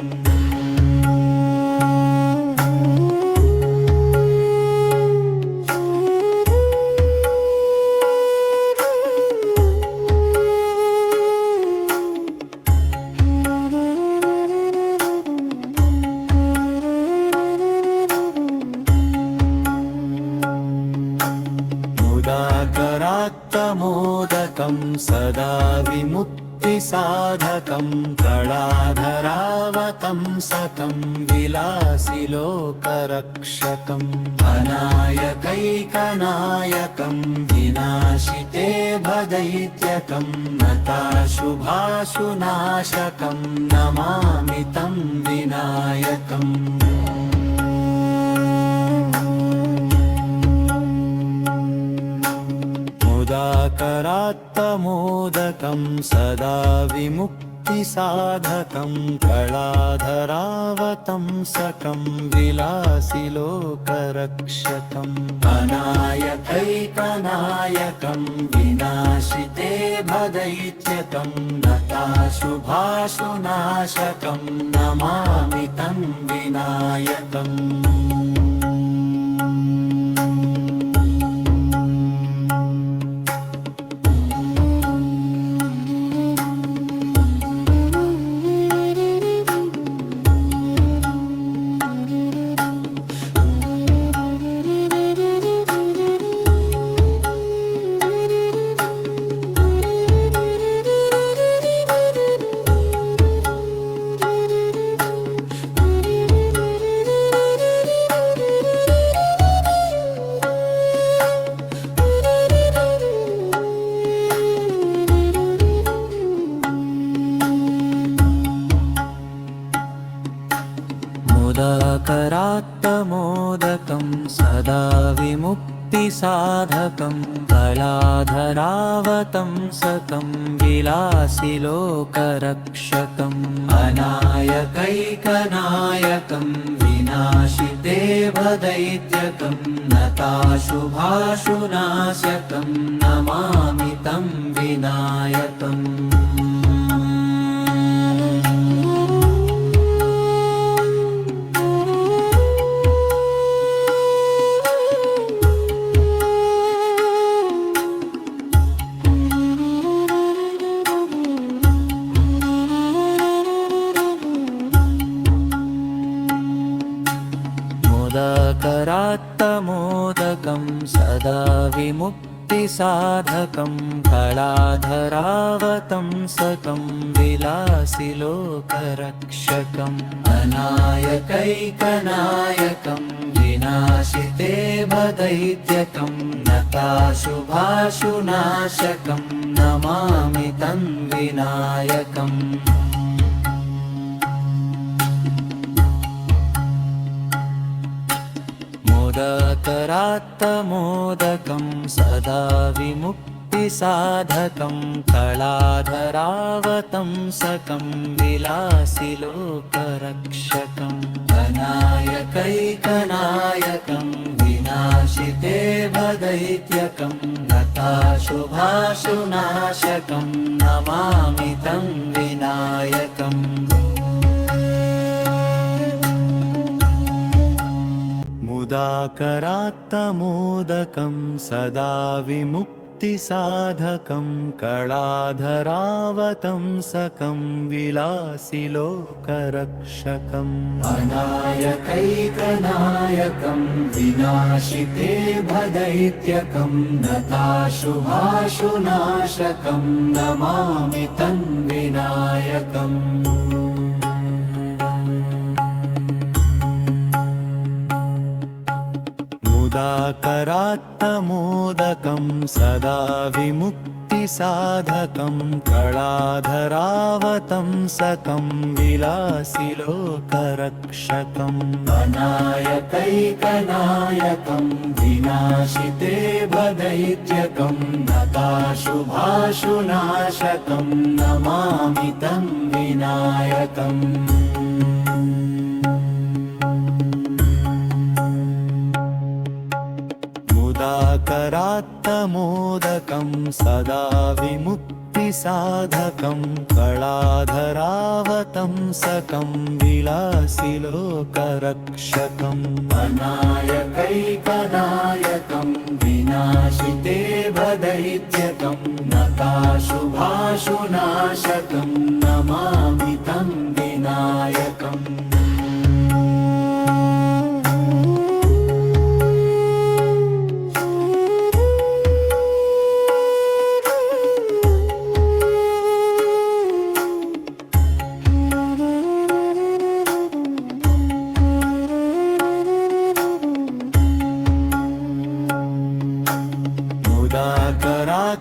मुदाकरात्तमोदकं सदा विमुक्तिसाधकं कलाधरावतंसकं विलासिलोकरक्षकम् अनायकैकनायकं विनाशिते भदैत्यकं नताशुभाशुनाशकं नमामि तं विनायकम् मुदाकरात्तमोदकं सदा विमुक्तिसाधकं कलाधरावतंसकं विलासिलोकरक्षकम् अनायकैकनायकं विनाशिते भदैत्यकं नताशुभाशुनाशकं नमामि तं विनायकम् मुदाकरात्तमोदकं सदा विमुक्तिसाधकं कलाधरावतंसकं विलासिलोकरक्षकम् अनायकैकनायकं विनाशिते भदैत्यकं नताशुभाशुनाशकं नमामि तं विनायकम् सदा विमुक्तिसाधकं कलाधरावतंसकं विलासिलोकरक्षकम् अनायकैकनायकं विनाशिते भदैत्यकं नताशुभाशुनाशकं नमामि तं विनायकम् मोदकरात्तमोदकं सदा विमुक्तिसाधकं कलाधरावतंसकं विलासिलोकरक्षकम् अनायकैकनायकं विनाशिते भदैत्यकं नताशुभाशुनाशकं नमामि तं विनायकम् मुदाकरात्तमोदकं सदा विमुक्तिसाधकं कलाधरावतंसकं विलासिलोकरक्षकम् अनायकैकनायकं विनाशिते भदैत्यकं नताशुभाशुनाशकं नमामि तं विनायकम् मुदाकरात्तमोदकं सदा विमुक्तिसाधकं कलाधरावतंसकं विलासिलोकरक्षकम् अनायकैकनायकं विनाशिते भदैत्यकं नताशुभाशुनाशकं नमामि तं विनायकम् मुदाकरात्तमोदकं सदा विमुक्तिसाधकं कलाधरावतंसकं विलासिलोकरक्षकम् अनायकैकनायकं विनाशिते भदैत्यकं नताशुभाशुनाशकं नमामि तं विनायकम्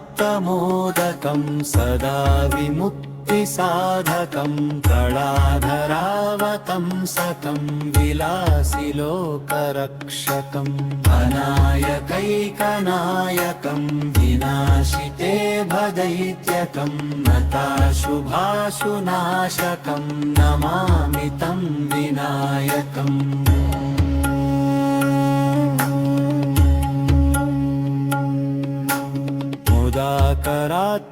मुदाकरात्तमोदकं सदा विमुक्तिसाधकं कलाधरावतंसकं विलासिलोकरक्षकम् अनायकैकनायकं विनाशिते भदैत्यकं नताशुभाशुनाशकं नमामि तं विनायकम्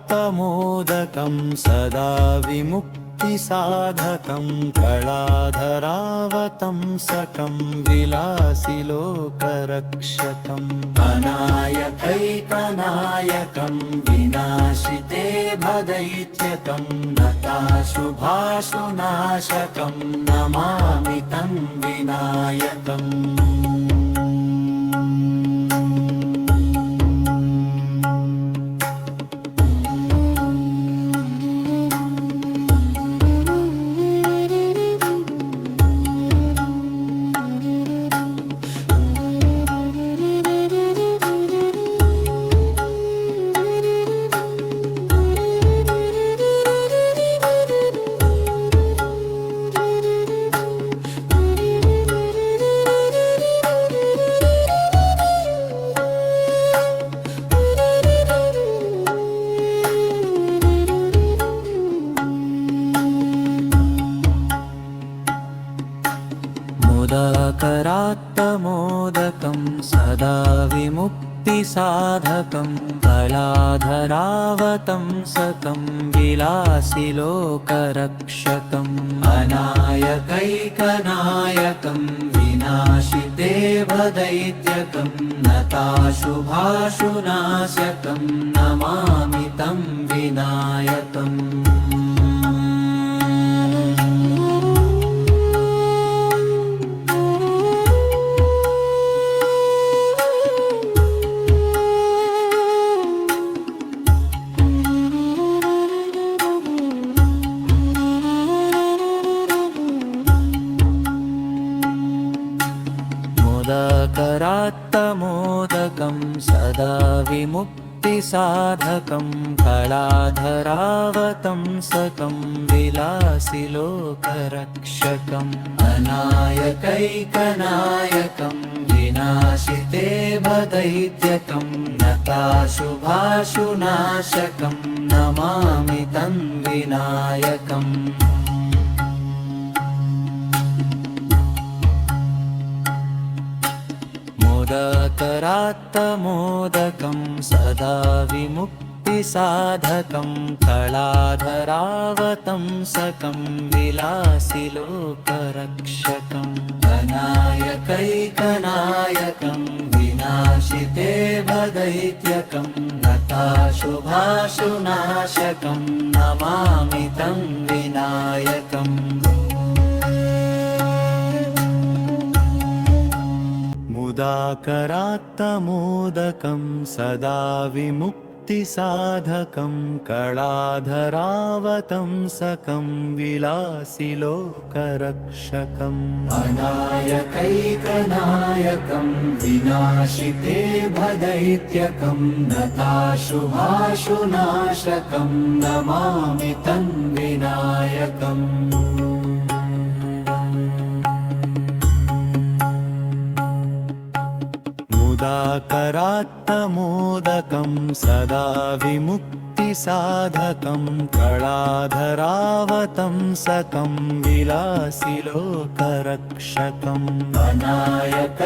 मुदाकरात्तमोदकं सदा विमुक्तिसाधकं कलाधरावतंसकं विलासिलोकरक्षकम् अनायकैकनायकं विनाशिते भदैत्यकं नताशुभाशुनाशकं नमामि तं विनायकम् मुदाकरात्तमोदकं सदा विमुक्तिसाधकं कलाधरावतंसकं विलासिलोकरक्षकम् अनायकैकनायकं विनाशिते भदैत्यकं नताशुभाशुनाशकं नमामि तं विनायकम् सदा विमुक्तिसाधकं कलाधरावतंसकं विलासिलोकरक्षकम् अनायकैकनायकं विनाशिते भदैत्यकं नताशुभाशुनाशकं नमामि तं विनायकम् मोदकरात्तमोदकं सदा विमुक्तिसाधकं कलाधरावतंसकं विलासिलोकरक्षकम् अनायकैकनायकं विनाशिते भदैत्यकं नताशुभाशुनाशकं नमामि तं विनायकम् मुदाकरात्तमोदकं सदा विमुक्तिसाधकं कलाधरावतंसकं विलासिलोकरक्षकम् अनायकैकनायकं विनाशिते भदैत्यकं नताशुभाशुनाशकं नमामि तं विनायकम् मुदाकरात्तमोदकं सदा विमुक्तिसाधकं कलाधरावतंसकं विलासिलोकरक्षकम् अनायकैकनायकं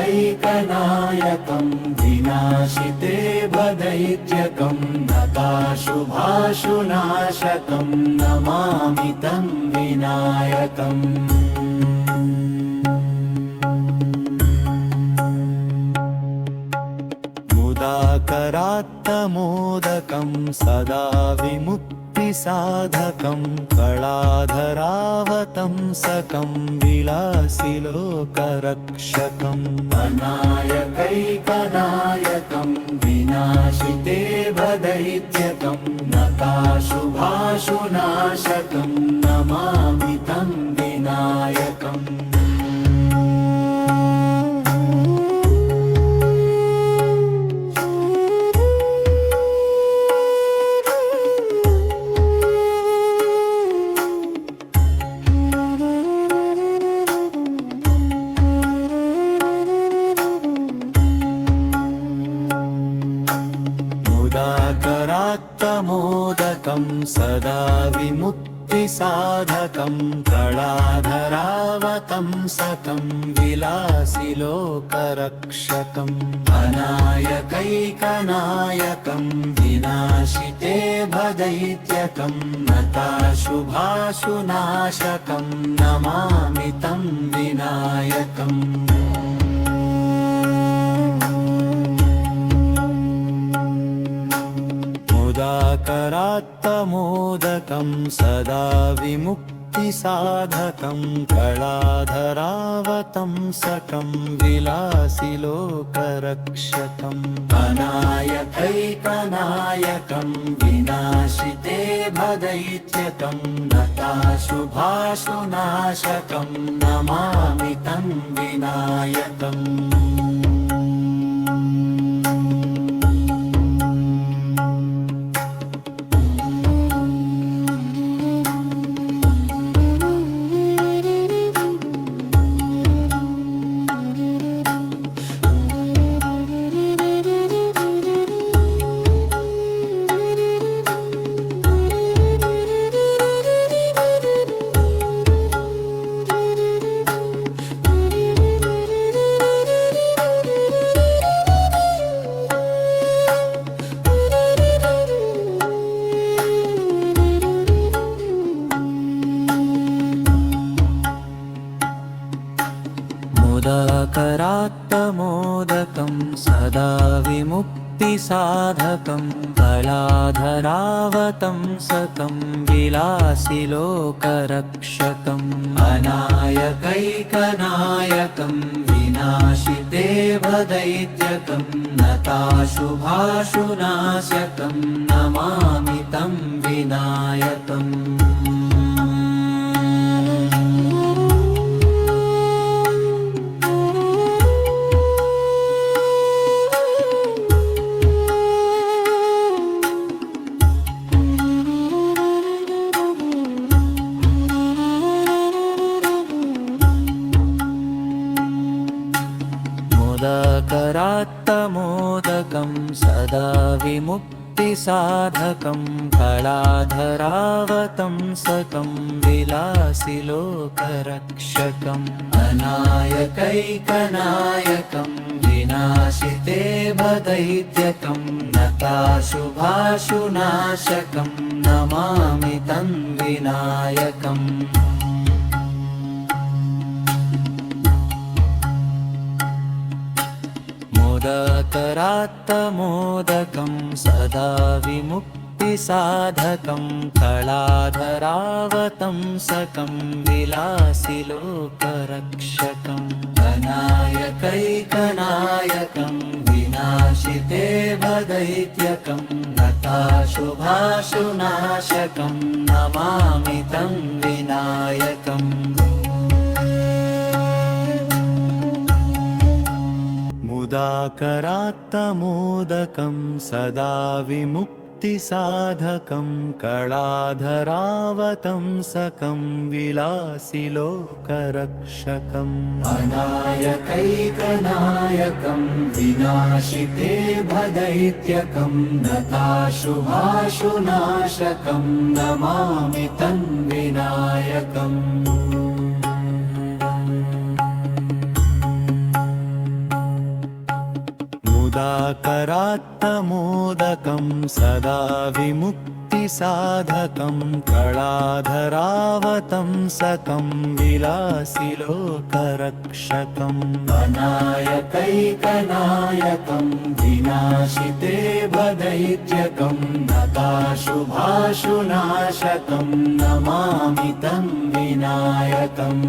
विनाशिते भदैत्यकं नताशुभाशुनाशकं नमामि तं विनायकम् मुदाकरात्तमोदकं सदा विमुक्तिसाधकं कलाधरावतंसकं विलासिलोकरक्षकम् अनायकैकनायकं विनाशिते भदैत्यकं नताशुभाशुनाशकं नमामि तं विनायकम् मुदाकरात्तमोदकं सदा विमुक्तिसाधकं कलाधरावतंसकं विलासिलोकरक्षकम् अनायकैकनायकं विनाशिते भदैत्यकं नताशुभाशुनाशकं नमामि तं विनायकम् मुदाकरात्तमोदकं सदा विमुक्तिसाधकं कलाधरावतंसकं विलासिलोकरक्षकम् अनायकैकनायकं विनाशिते भदैत्यकं नताशुभाशुनाशकं नमामि तं विनायकम् मुदाकरात्तमोदकं सदा विमुक्तिसाधकं कलाधरावतंसकं विलासिलोकरक्षकम् अनायकैकनायकं विनाशिते भदैत्यकं नताशुभाशुनाशकं नमामि तं विनायकम् विमुक्तिसाधकं कलाधरावतंसकं विलासिलोकरक्षकम् अनायकैकनायकं विनाशिते भदैत्यकं नताशुभाशुनाशकं नमामि तं विनायकम् मोदकरात्तमोदकं सदा विमुक्तिसाधकं कलाधरावतंसकं विलासिलोकरक्षकम् अनायकैकनायकं विनाशिते भदैत्यकं नताशुभाशुनाशकं नमामि तं विनायकम् मुदाकरात्तमोदकं सदा विमुक्तिसाधकं कलाधरावतंसकं विलासिलोकरक्षकम् अनायकैकनायकं विनाशिते भदैत्यकं नताशुभाशुनाशकं नमामि तं विनायकम् मुदाकरात्तमोदकं सदा विमुक्तिसाधकं कलाधरावतंसकं विलासिलोकरक्षकम् अनायकैकनायकं विनाशिते भदैत्यकं नताशुभाशुनाशकं नमामि तं विनायकम्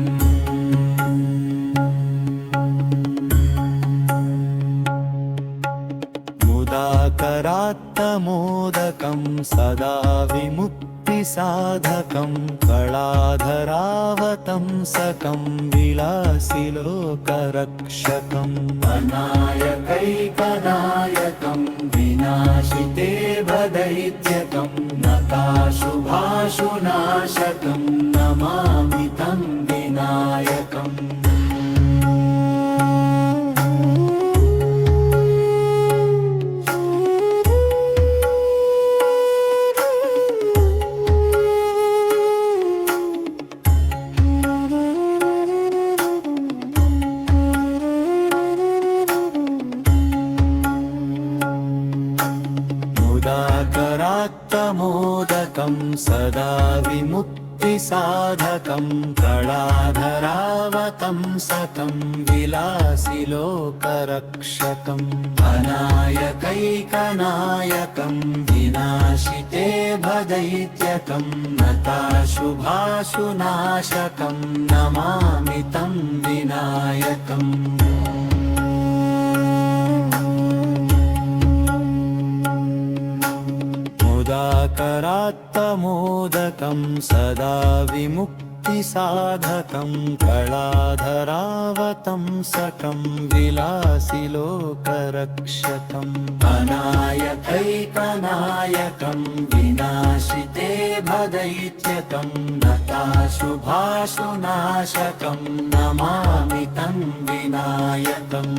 मुदाकरात्तमोदकं सदा विमुक्तिसाधकं कलाधरावतंसकं विलासिलोकरक्षकम् अनायकैकनायकं विनाशिते भदैत्यकं नताशुभाशुनाशकं नमामि तं विनायकम् मुदाकरात्तमोदकं सदा विमुक्तिसाधकं कलाधरावतंसकं विलासिलोकरक्षकम् अनायकैकनायकं विनाशिते भदैत्यकं नताशुभाशुनाशकं नमामि तं विनायकम् मुदाकरात्तमोदकं सदा विमुक्तिसाधकं कलाधरावतंसकं विलासिलोकरक्षकम् अनायकैकनायकं विनाशिते भदैत्यकं नताशुभाशुनाशकं नमामि तं विनायकम्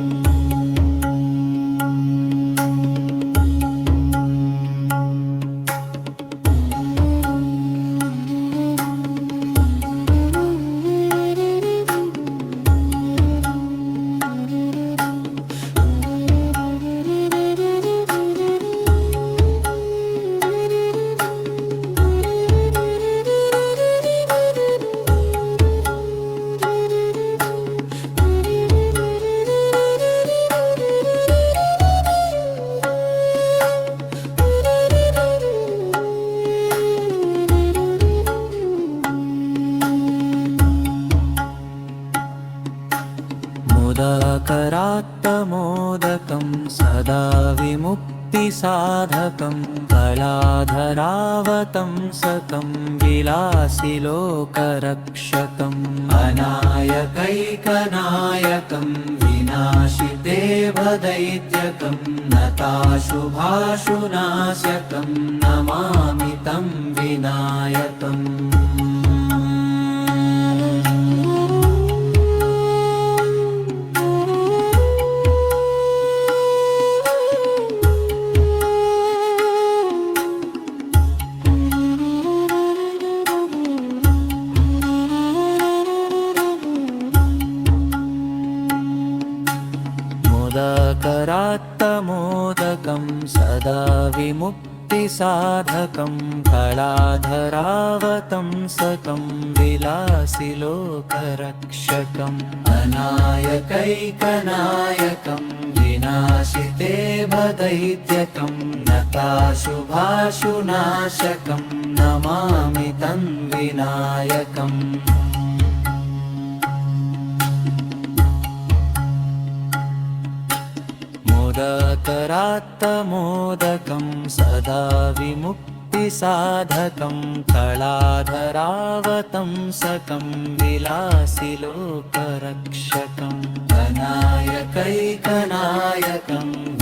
मुदाकरात्तमोदकं सदा विमुक्तिसाधकं कलाधरावतंसकं विलासिलोकरक्षकम् अनायकैकनायकं विनाशिते भदैत्यकं नताशुभाशुनाशकं नमामि तं विनायकम् विमुक्तिसाधकं कलाधरावतंसकं विलासिलोकरक्षकम् अनायकैकनायकं विनाशिते भदैत्यकं नताशुभाशुनाशकं नमामि तं विनायकम् मोदकरात्तमोदकं सदा विमुक्तिसाधकं कलाधरावतंसकं विलासिलोकरक्षकम् अनायकैकनायकं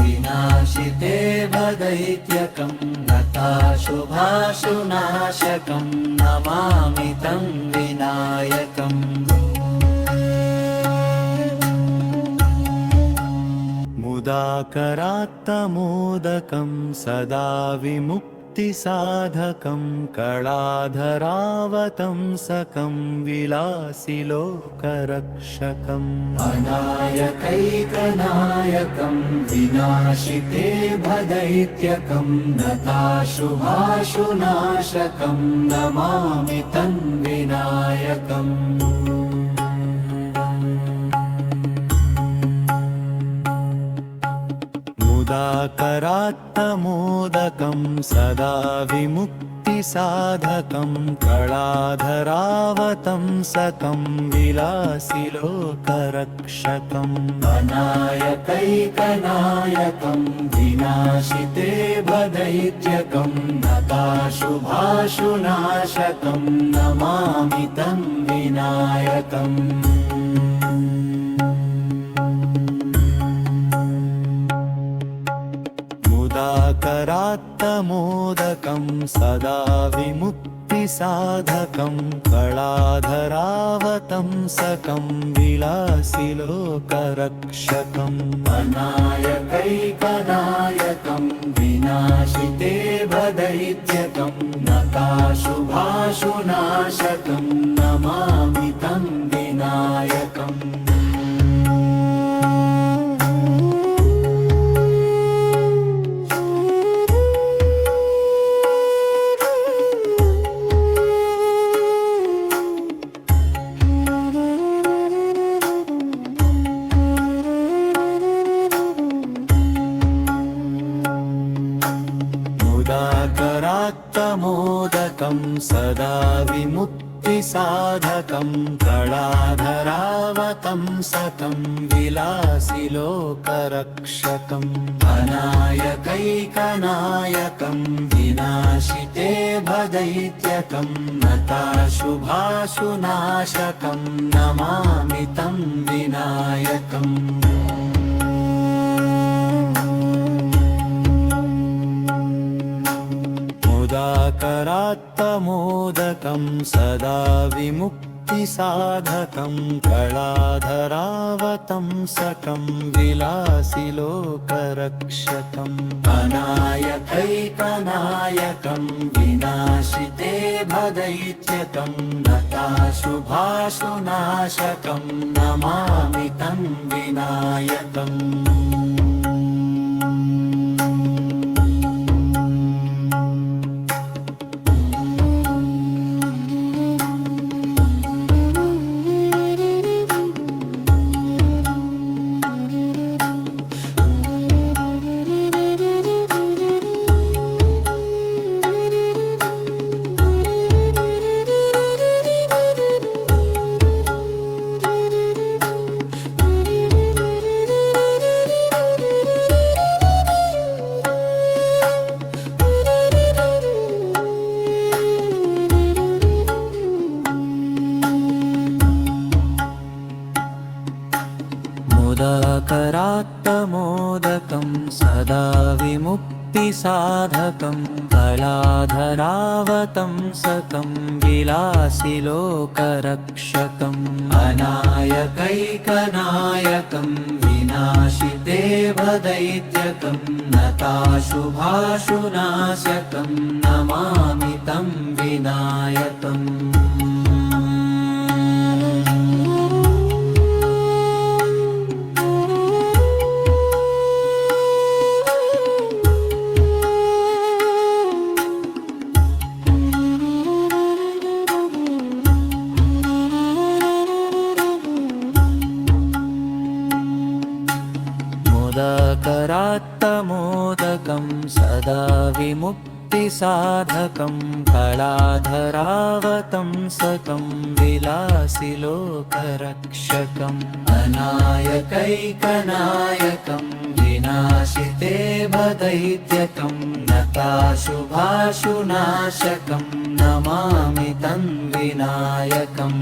विनाशिते भदैत्यकं नताशुभाशुनाशकं नमामि तं विनायकम् मुदाकरात्तमोदकं सदा विमुक्तिसाधकं कलाधरावतंसकं विलासिलोकरक्षकम् अनायकैकनायकं विनाशिते भदैत्यकं नताशुभाशुनाशकं नमामि तं विनायकम् मुदाकरात्तमोदकं सदा विमुक्तिसाधकं कलाधरावतंसकं विलासिलोकरक्षकम् अनायकैकनायकं विनाशिते भदैत्यकं नताशुभाशुनाशकं नमामि तं विनायकम् मुदाकरात्तमोदकं सदा विमुक्तिसाधकं कलाधरावतंसकं विलासिलोकरक्षकम् अनायकैकनायकं विनाशिते भदैत्यकं नताशुभाशुनाशकं नमामि तं विनायकम् मुदाकरात्तमोदकं सदा विमुक्तिसाधकं कलाधरावतंसकं विलासिलोकरक्षकम् अनायकैकनायकं विनाशिते भदैत्यकं नताशुभाशुनाशकं नमामि तं विनायकम् मुदाकरात्तमोदकं सदा विमुक्तिसाधकं कलाधरावतंसकं विलासिलोकरक्षकम् अनायकैकनायकं विनाशिते भदैत्यकं नताशुभाशुनाशकं नमामि तं विनायकम् मुदाकरात्तमोदकं सदा विमुक्तिसाधकं कलाधरावतंसकं विलासिलोकरक्षकम् अनायकैकनायकं विनाशिते भदैत्यकं नताशुभाशुनाशकं नमामि तं विनायकम् सदा विमुक्तिसाधकं कलाधरावतंसकं विलासिलोकरक्षकम् अनायकैकनायकं विनाशिते भदैत्यकं नताशुभाशुनाशकं नमामि तं विनायकम्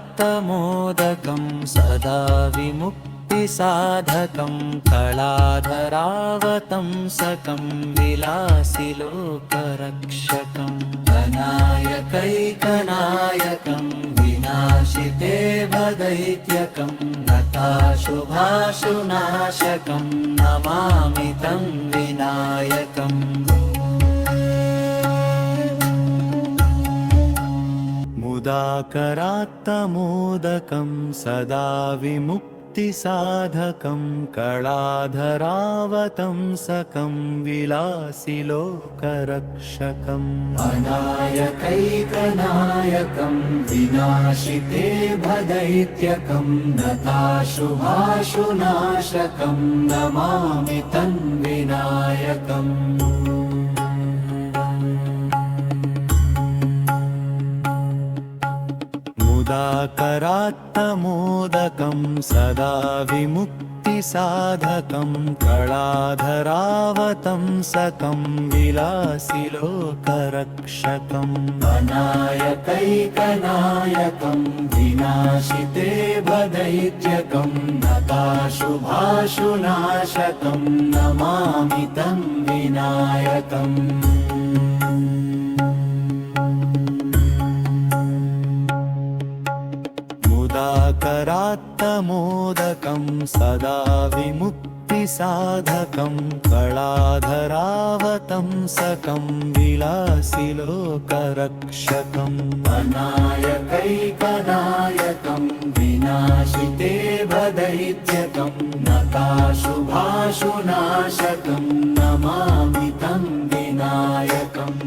मोदकरात्तमोदकं सदा विमुक्तिसाधकं कलाधरावतंसकं विलासिलोकरक्षकम् अनायकैकनायकं विनाशिते भदैत्यकं नताशुभाशुनाशकं नमामि तं विनायकम् मुदाकरात्तमोदकं सदा विमुक्तिसाधकं कलाधरावतंसकं विलासिलोकरक्षकम् अनायकैकनायकं विनाशिते भदैत्यकं नताशुभाशुनाशकं नमामि तं विनायकम् मुदाकरात्तमोदकं सदा विमुक्तिसाधकं कलाधरावतंसकं विलासिलोकरक्षकम् अनायकैकनायकं विनाशिते भदैत्यकं नताशुभाशुनाशकं नमामि तं विनायकम् मुदाकरात्तमोदकं सदा विमुक्तिसाधकं कलाधरावतंसकं विलासिलोकरक्षकम् अनायकैकनायकं विनाशिते भदैत्यकं नताशुभाशुनाशकं नमामि तं विनायकम्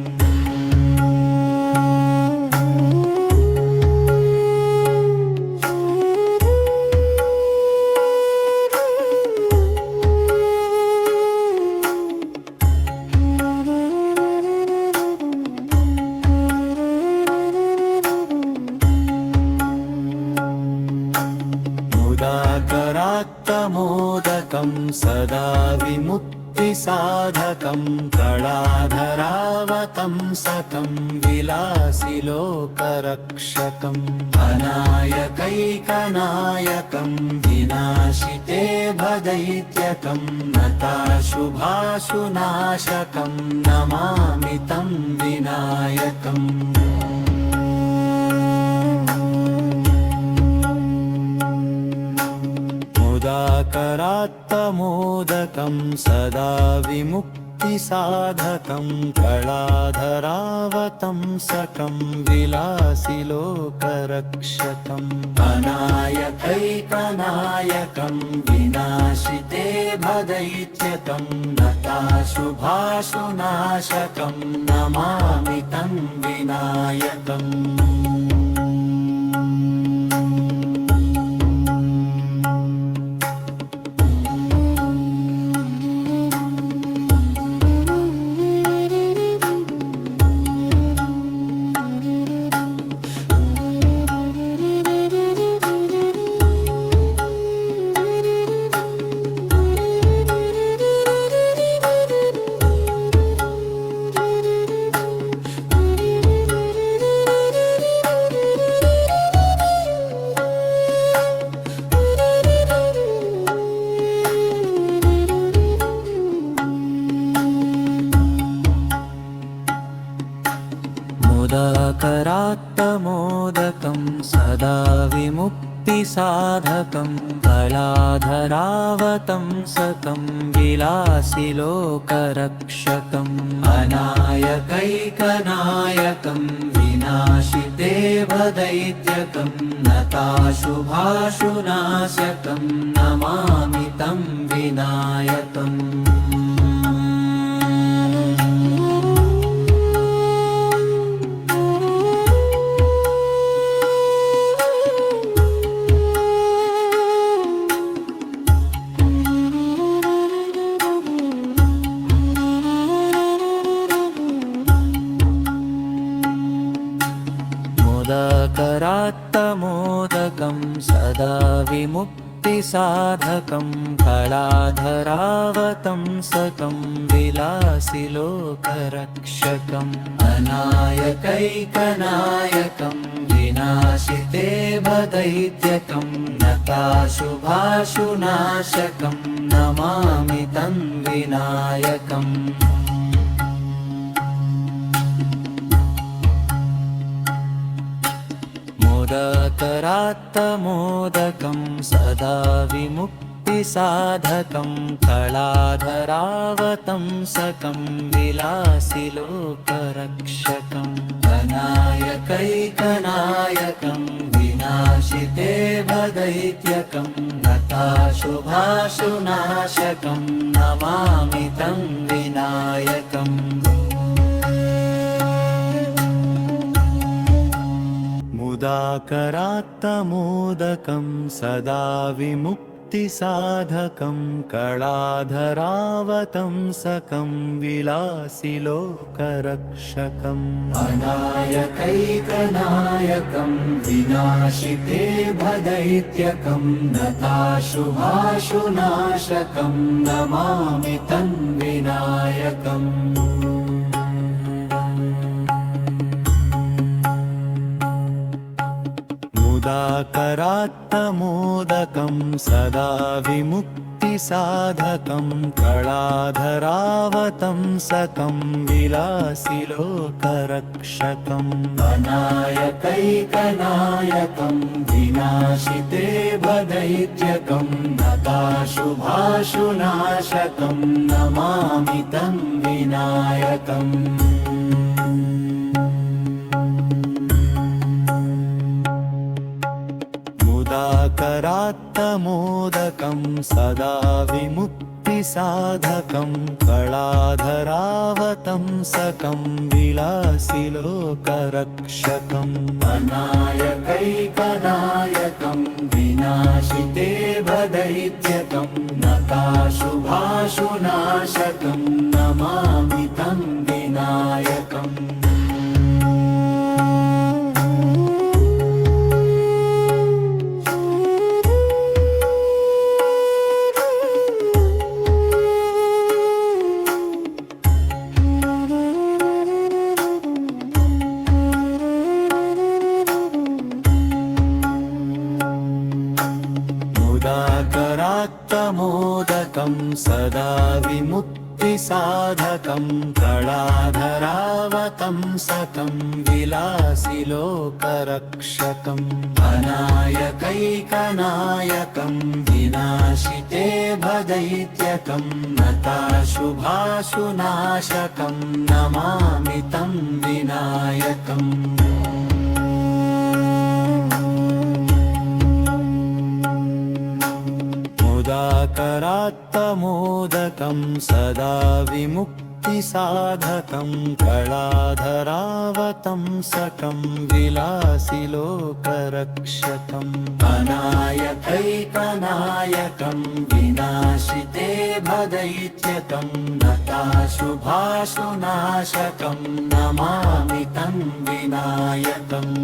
मुदाकरात्तमोदकं सदा विमुक्तिसाधकं कलाधरावतंसकं विलासिलोकरक्षकम् अनायकैकनायकं विनाशिते भदैत्यकं नताशुभाशुनाशकं नमामि तं विनायकम् मुदाकरात्तमोदकं सदा विमुक्तिसाधकं कलाधरावतंसकं विलासिलोकरक्षकम् अनायकैकनायकं विनाशिते भदैत्यकं नताशुभाशुनाशकं नमामि तं विनायकम् मुदाकरात्तमोदकं सदा विमुक्तिसाधकं कलाधरावतंसकं विलासिलोकरक्षकम् अनायकैकनायकं विनाशिते भदैत्यकं नताशुभाशुनाशकं नमामि तं विनायकम् सदा विमुक्तिसाधकं कलाधरावतंसकं विलासिलोकरक्षकम् अनायकैकनायकं विनाशिते भदैत्यकं नताशुभाशुनाशकं नमामि तं विनायकम् मोदकरात्तमोदकं सदा विमुक्तिसाधकं कलाधरावतंसकं विलासिलोकरक्षकम् अनायकैकनायकं विनाशिते भदैत्यकं नताशुभाशुनाशकं नमामि तं विनायकम् मुदाकरात्तमोदकं सदा विमुक्तिसाधकं कलाधरावतंसकं विलासिलोकरक्षकम् अनायकैकनायकं विनाशिते भदैत्यकं नताशुभाशुनाशकं नमामि तं विनायकम् मुदाकरात्तमोदकं सदा विमुक्तिसाधकं कलाधरावतंसकं विलासिलोकरक्षकम् अनायकैकनायकं विनाशिते भदैत्यकं नताशुभाशुनाशकं नमामि तं विनायकम् मुदाकरात्तमोदकं सदा विमुक्तिसाधकं कलाधरावतंसकं विलासिलोकरक्षकम् अनायकैकनायकं विनाशिते भदैत्यकं नताशुभाशुनाशकं नमामि तं विनायकम् मुदाकरात्तमोदकं सदा विमुक्तिसाधकं कलाधरावतंसकं विलासिलोकरक्षकम् अनायकैकनायकं विनाशिते भदैत्यकं नताशुभाशुनाशकं नमामि तं विनायकम् मुदाकरात्तमोदकं सदा विमुक्तिसाधकं कलाधरावतंसकं विलासिलोकरक्षकम् अनायकैकनायकं विनाशिते भदैत्यकं नताशुभाशुनाशकं नमामि तं विनायकम्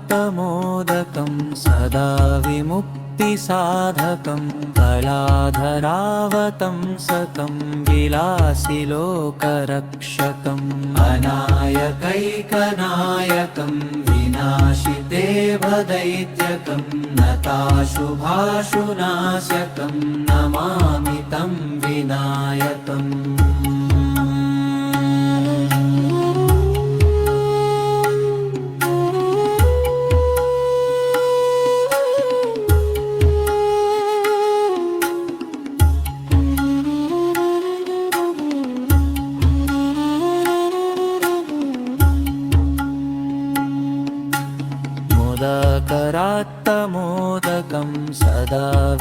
मुदाकरात्तमोदकं सदा विमुक्तिसाधकं कलाधरावतंसकं विलासिलोकरक्षकम् अनायकैकनायकं विनाशिते भदैत्यकं नताशुभाशुनाशकं नमामि तं विनायकम्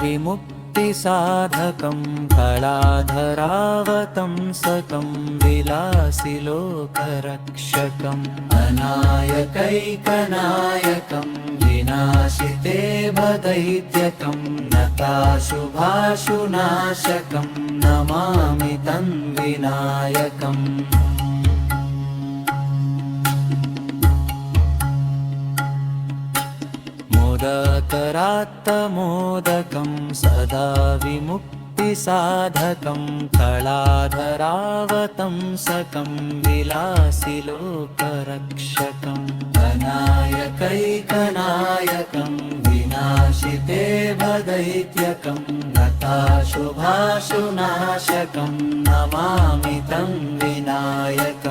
विमुक्तिसाधकं कलाधरावतंसकं विलासिलोकरक्षकम् अनायकैकनायकं विनाशिते भदैत्यकं नताशुभाशुनाशकं नमामि तं विनायकम् मोदकरात्तमोदकं सदा विमुक्तिसाधकं कलाधरावतंसकं विलासिलोकरक्षकम् अनायकैकनायकं विनाशिते भदैत्यकं नताशुभाशुनाशकं नमामि तं विनायकम्